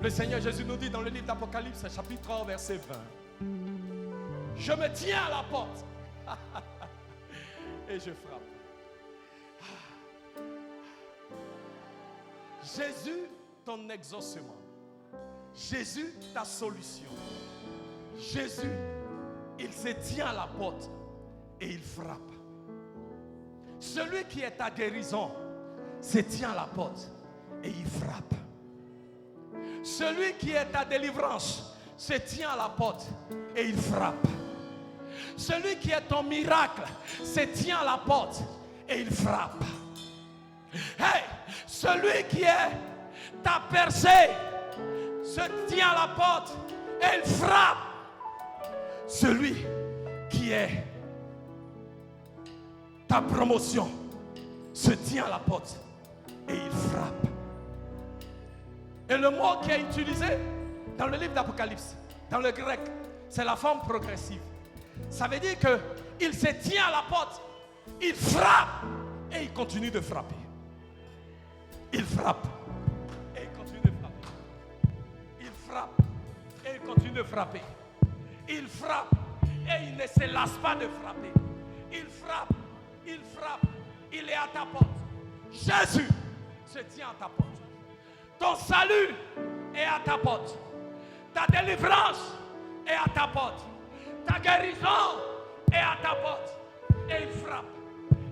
Le Seigneur Jésus nous dit dans le livre d'Apocalypse, chapitre 3, verset 20. Je me tiens à la porte et je frappe. Jésus, ton exaucement. Jésus, ta solution. Jésus, il se tient à la porte et il frappe. Celui qui est ta guérison se tient à la porte et il frappe. Celui qui est ta délivrance se tient à la porte et il frappe. Celui qui est ton miracle se tient à la porte et il frappe. Hey, celui qui est ta percée se tient à la porte et il frappe. Celui qui est ta promotion se tient à la porte et il frappe. Et le mot qui est utilisé dans le livre d'Apocalypse, dans le grec, c'est la forme progressive. Ça veut dire qu'il se tient à la porte, il frappe et il continue de frapper. Il frappe et il continue de frapper. Il frappe et il continue de frapper. Il frappe et il ne se lasse pas de frapper. Il frappe, il est à ta porte. Jésus se tient à ta porte. Ton salut est à ta porte. Ta délivrance est à ta porte. Ta guérison est à ta porte. Et il frappe,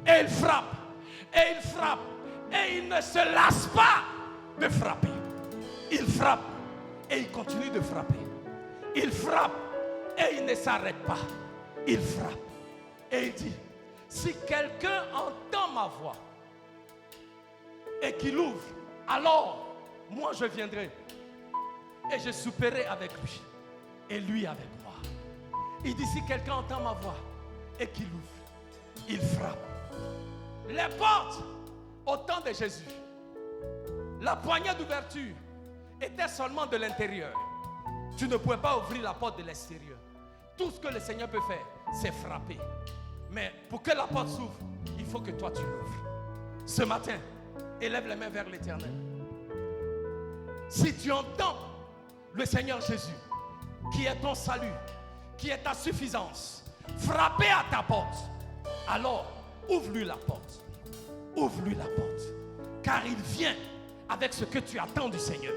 et il frappe, et il frappe. Et il ne se lasse pas de frapper. Il frappe et il continue de frapper. Il frappe et il ne s'arrête pas. Il frappe et il dit, si quelqu'un entend ma voix et qu'il ouvre, alors moi je viendrai et je souperai avec lui et lui avec moi. Il dit, si quelqu'un entend ma voix et qu'il ouvre, il frappe. Les portes au temps de Jésus, la poignée d'ouverture était seulement de l'intérieur. Tu ne pouvais pas ouvrir la porte de l'extérieur. Tout ce que le Seigneur peut faire, c'est frapper. Mais pour que la porte s'ouvre, il faut que toi tu l'ouvres. Ce matin, élève les mains vers l'Éternel. Si tu entends le Seigneur Jésus, qui est ton salut, qui est ta suffisance, frapper à ta porte, alors ouvre-lui la porte. Ouvre-lui la porte, car il vient avec ce que tu attends du Seigneur.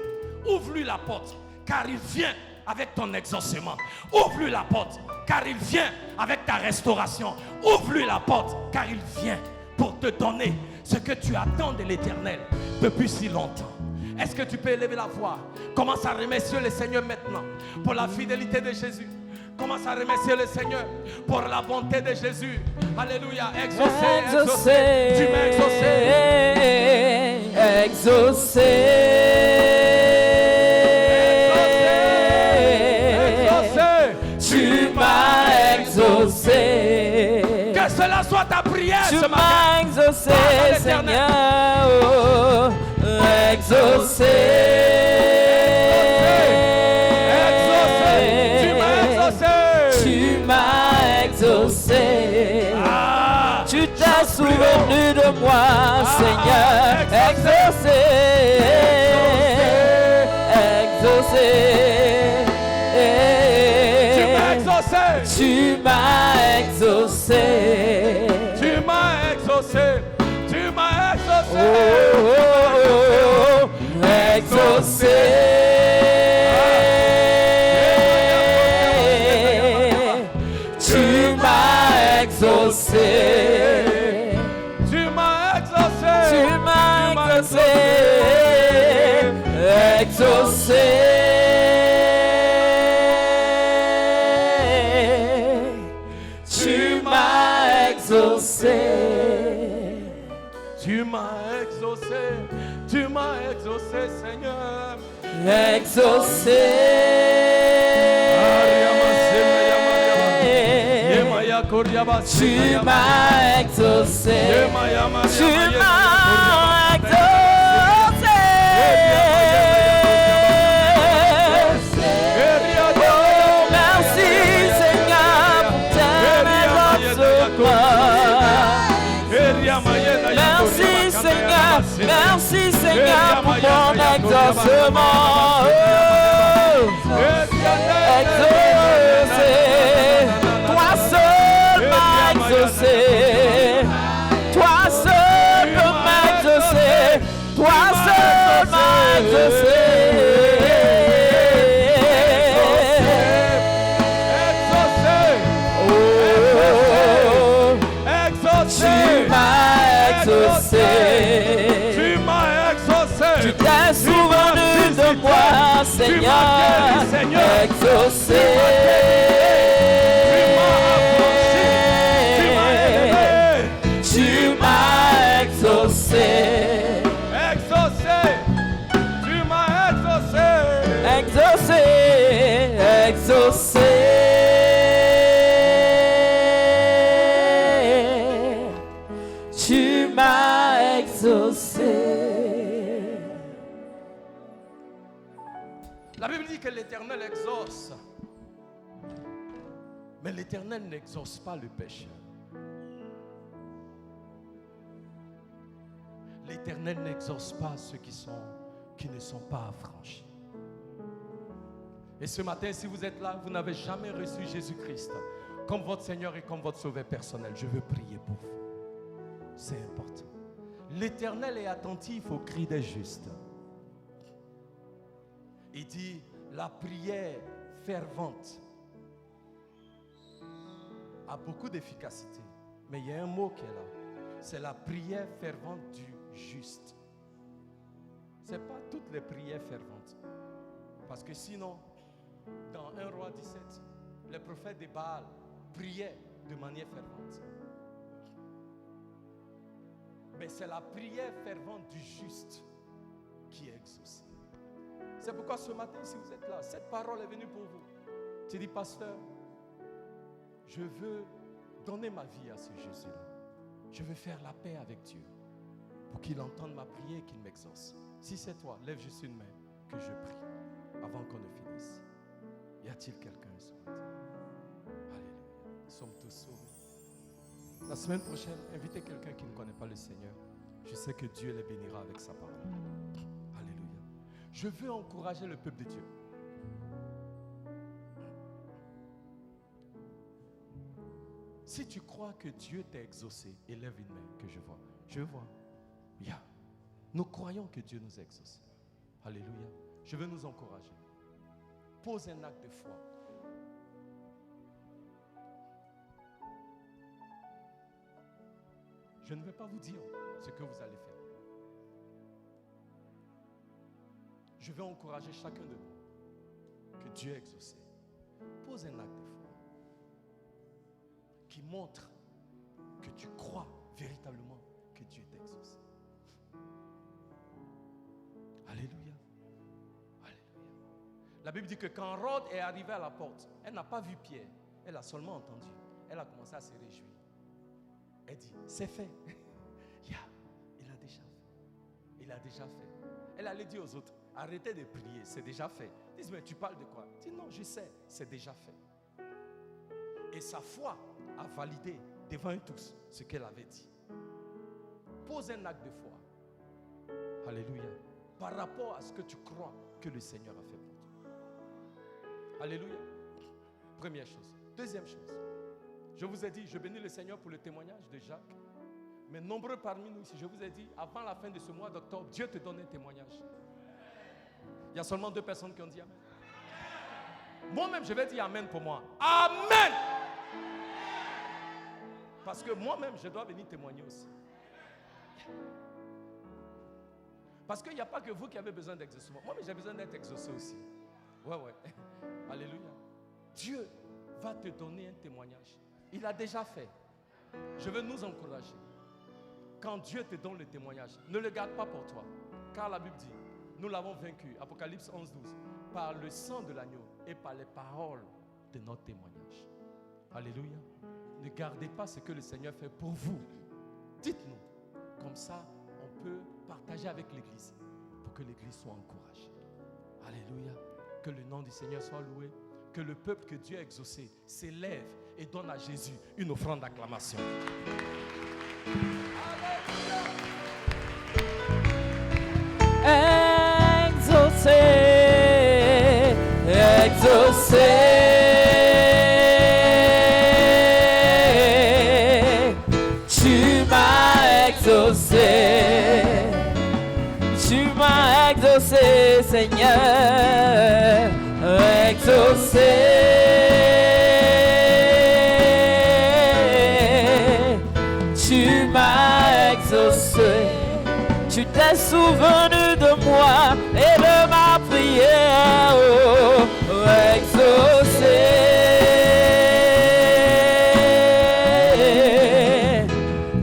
Ouvre-lui la porte, car il vient avec ton exaucement. Ouvre-lui la porte, car il vient avec ta restauration. Ouvre-lui la porte, car il vient pour te donner ce que tu attends de l'Éternel depuis si longtemps. Est-ce que tu peux élever la voix? Commence à remercier le Seigneur maintenant pour la fidélité de Jésus. Commence à remercier le Seigneur pour la bonté de Jésus. Alléluia. Exaucé, exaucé. Tu m'as exaucé. Exaucé. Exaucé. Tu m'as exaucé. Que cela soit ta prière tu ce matin. m'as exaucé, Seigneur. Oh, exaucé. Tu t'es souvenu de moi, Seigneur. Exaucé, exaucé. Tu m'as exaucé. Tu m'as exaucé. exaucé. Tu m'as exaucé. Tu m'as exaucé. Exaucé. Tu m'as exaucé. Tu m'as exaucé. Tu m'as exaucé. Exaucé. Tu m'as exaucé. Tu m'as exaucé. Tu m'as exaucé, Seigneur. Exaucé. Tu m'as exaucé. Tu m'as exaucé. Merci Seigneur pour tes exaucements. Merci Seigneur. Merci Seigneur pour ton exaucement. Exaucé. Toi seul m'as exaucé. Toi seul peux m'exaucer. Toi seul m'as exaucé. Tu m'as exaucé. Tu m'as exaucé. Tu t'es souvenu de moi, Seigneur. Exaucé. Tu m'as exaucé. Exaucé. Tu m'as exaucé. Exaucé. Exaucé. Tu m'as exaucé. La Bible dit que l'Éternel exauce. Mais l'Éternel n'exauce pas le péché. L'Éternel n'exauce pas ceux qui ne sont pas affranchis. Et ce matin, si vous êtes là, vous n'avez jamais reçu Jésus-Christ comme votre Seigneur et comme votre Sauveur personnel, je veux prier pour vous. C'est important. L'Éternel est attentif aux cris des justes. Il dit, la prière fervente a beaucoup d'efficacité. Mais il y a un mot qui est là. C'est la prière fervente du juste. Ce n'est pas toutes les prières ferventes. Parce que sinon, dans 1 Roi 17, les prophètes de Baal priaient de manière fervente. Mais c'est la prière fervente du juste qui est exaucée. C'est pourquoi ce matin, si vous êtes là, cette parole est venue pour vous. Tu dis, pasteur, je veux donner ma vie à ce Jésus-là. Je veux faire la paix avec Dieu pour qu'il entende ma prière et qu'il m'exauce. Si c'est toi, lève juste une main que je prie avant qu'on ne finisse. Y a-t-il quelqu'un ce matin? Alléluia. Nous sommes tous sauvés. La semaine prochaine, invitez quelqu'un qui ne connaît pas le Seigneur. Je sais que Dieu les bénira avec sa parole. Alléluia. Je veux encourager le peuple de Dieu. Si tu crois que Dieu t'a exaucé, élève une main que je vois. Je vois. Yeah. Nous croyons que Dieu nous a exaucés. Alléluia. Je veux nous encourager. Pose un acte de foi. Je ne vais pas vous dire ce que vous allez faire. Je vais encourager chacun de vous que Dieu a exaucé. Pose un acte de foi qui montre que tu crois véritablement que Dieu t'a exaucé. Alléluia. Alléluia. La Bible dit que quand Rhodes est arrivée à la porte, elle n'a pas vu Pierre, elle a seulement entendu. Elle a commencé à se réjouir. Elle dit, c'est fait. Yeah, il a déjà fait. Il a déjà fait. Elle allait dire aux autres, arrêtez de prier, c'est déjà fait. Ils disent, mais tu parles de quoi? Dis non, je sais, c'est déjà fait. Et sa foi a validé devant eux tous ce qu'elle avait dit. Pose un acte de foi. Alléluia. Par rapport à ce que tu crois que le Seigneur a fait pour toi. Alléluia. Première chose. Deuxième chose. Je vous ai dit, je bénis le Seigneur pour le témoignage de Jacques. Mais nombreux parmi nous ici, je vous ai dit, avant la fin de ce mois d'octobre, Dieu te donne un témoignage. Il y a seulement 2 personnes qui ont dit Amen. Moi-même, je vais dire Amen pour moi. Amen! Parce que moi-même, je dois venir témoigner aussi. Parce qu'il n'y a pas que vous qui avez besoin d'exaucement. Moi, j'ai besoin d'être exaucé aussi. Ouais. Alléluia. Dieu va te donner un témoignage. Il a déjà fait. Je veux nous encourager. Quand Dieu te donne le témoignage, ne le garde pas pour toi. Car la Bible dit, nous l'avons vaincu. Apocalypse 11, 12. Par le sang de l'agneau et par les paroles de notre témoignage. Alléluia. Ne gardez pas ce que le Seigneur fait pour vous. Dites-nous. Comme ça, on peut partager avec l'Église pour que l'Église soit encouragée. Alléluia. Que le nom du Seigneur soit loué. Que le peuple que Dieu a exaucé s'élève et donne à Jésus une offrande d'acclamation. Exaucé, exaucé, tu m'as exaucé, Seigneur, exaucé, tu m'as exaucé. Tu t'es souvenu de moi et de ma prière, exaucé.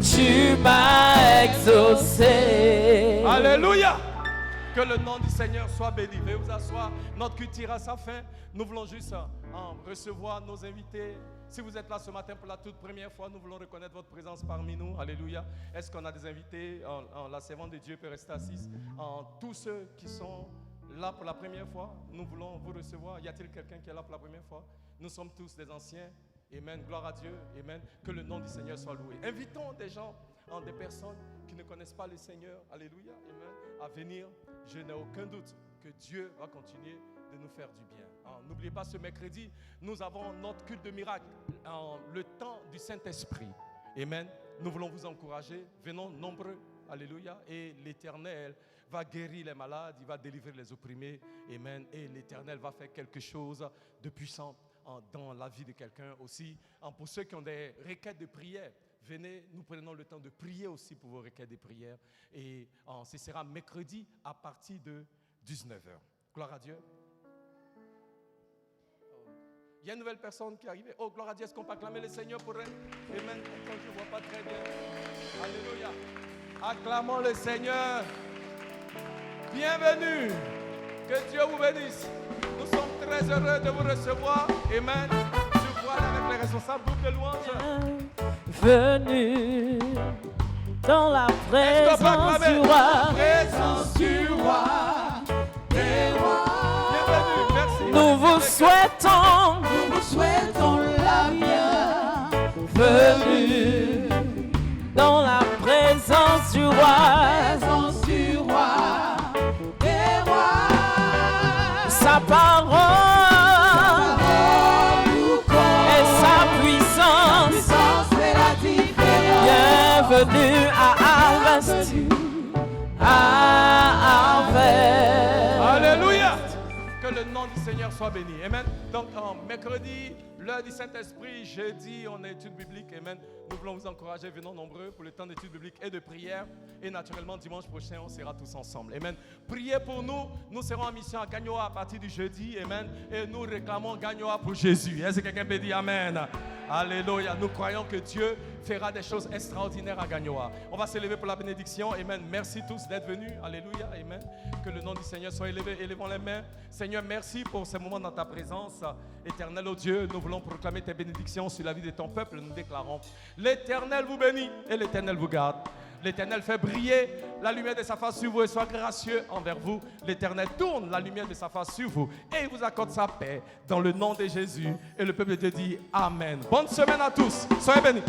Tu m'as exaucé. Alléluia. Que le nom du Seigneur soit béni. Veuillez vous asseoir. Notre culte tire à sa fin. Nous voulons juste recevoir nos invités. Si vous êtes là ce matin pour la toute première fois, nous voulons reconnaître votre présence parmi nous. Alléluia. Est-ce qu'on a des invités? La servante de Dieu peut rester assise. Tous ceux qui sont là pour la première fois, nous voulons vous recevoir. Y a-t-il quelqu'un qui est là pour la première fois? Nous sommes tous des anciens. Amen. Gloire à Dieu. Amen. Que le nom du Seigneur soit loué. Invitons des gens, des personnes qui ne connaissent pas le Seigneur. Alléluia. Amen. À venir. Je n'ai aucun doute que Dieu va continuer de nous faire du bien. N'oubliez pas, ce mercredi, nous avons notre culte de miracle, le temps du Saint-Esprit. Amen. Nous voulons vous encourager. Venons nombreux. Alléluia. Et l'Éternel va guérir les malades, il va délivrer les opprimés. Amen. Et l'Éternel va faire quelque chose de puissant dans la vie de quelqu'un aussi. Pour ceux qui ont des requêtes de prière, venez, nous prenons le temps de prier aussi pour vos requêtes de prière. Et ce sera mercredi à partir de 19h. Gloire à Dieu. Il y a une nouvelle personne qui est arrivée. Oh, gloire à Dieu, est-ce qu'on peut acclamer le Seigneur pour elle? Amen. Quand je ne vois pas très bien. Alléluia. Acclamons le Seigneur. Bienvenue. Que Dieu vous bénisse. Nous sommes très heureux de vous recevoir. Amen. Je vois avec les responsables groupe de louanges. Venu dans la présence du roi. Présence du roi. Bienvenue. Merci. Nous vous souhaitons la bienvenue dans la présence du roi. Sa parole et sa puissance. Bienvenue à Harvest. Alléluia. Que le nom du Seigneur soit béni. Amen. Donc, mercredi, l'heure du Saint-Esprit, jeudi, on a étude biblique. Amen. Nous voulons vous encourager, venons nombreux pour le temps d'étude biblique et de prière. Et naturellement, dimanche prochain, on sera tous ensemble. Amen. Priez pour nous. Nous serons en mission à Gagnoa à partir du jeudi. Amen. Et nous réclamons Gagnoa pour Jésus. Est-ce que quelqu'un peut dire Amen? Alléluia. Nous croyons que Dieu fera des choses extraordinaires à Gagnoa. On va s'élever pour la bénédiction. Amen. Merci tous d'être venus. Alléluia. Amen. Que le nom du Seigneur soit élevé. Élevons les mains. Seigneur, merci pour ces moments dans ta présence. Éternel, oh Dieu, nous voulons proclamer tes bénédictions sur la vie de ton peuple. Nous déclarons: l'Éternel vous bénit et l'Éternel vous garde. L'Éternel fait briller la lumière de sa face sur vous et soit gracieux envers vous. L'Éternel tourne la lumière de sa face sur vous et il vous accorde sa paix dans le nom de Jésus. Et le peuple de Dieu dit Amen. Bonne semaine à tous. Soyez bénis.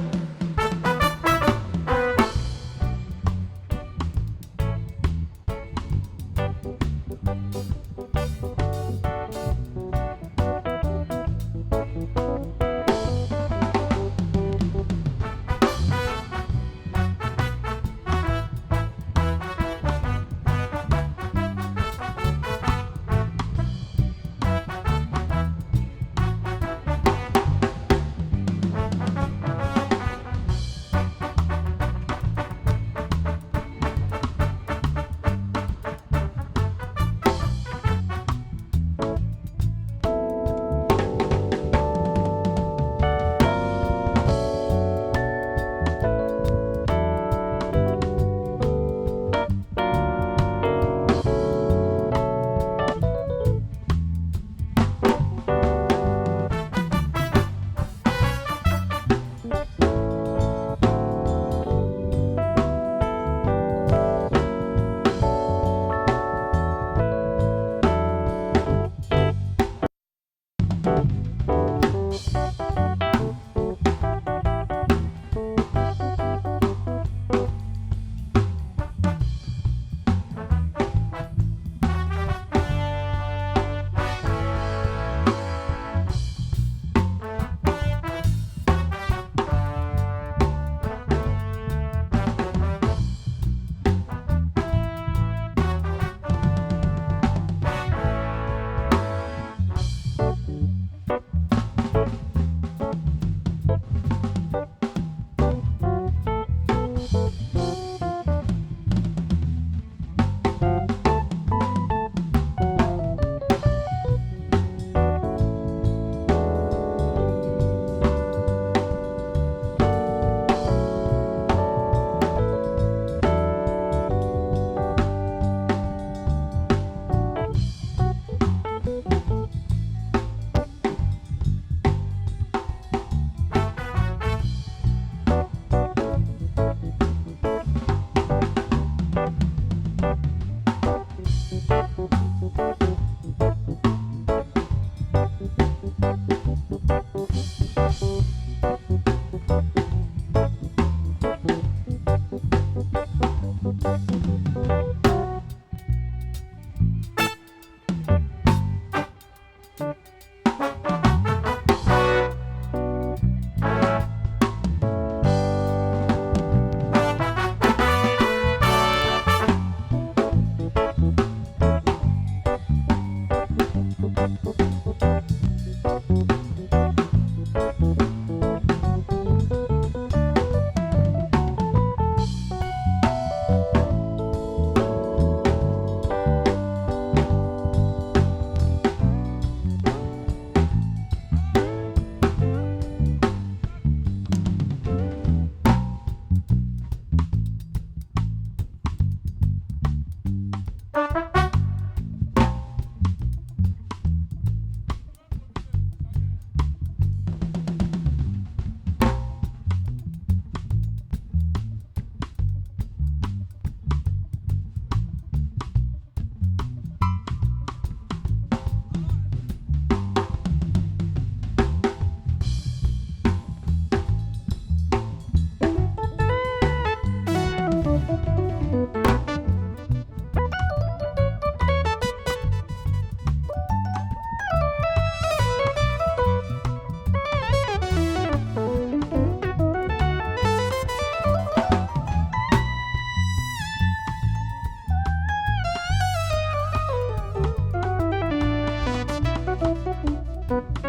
Amen.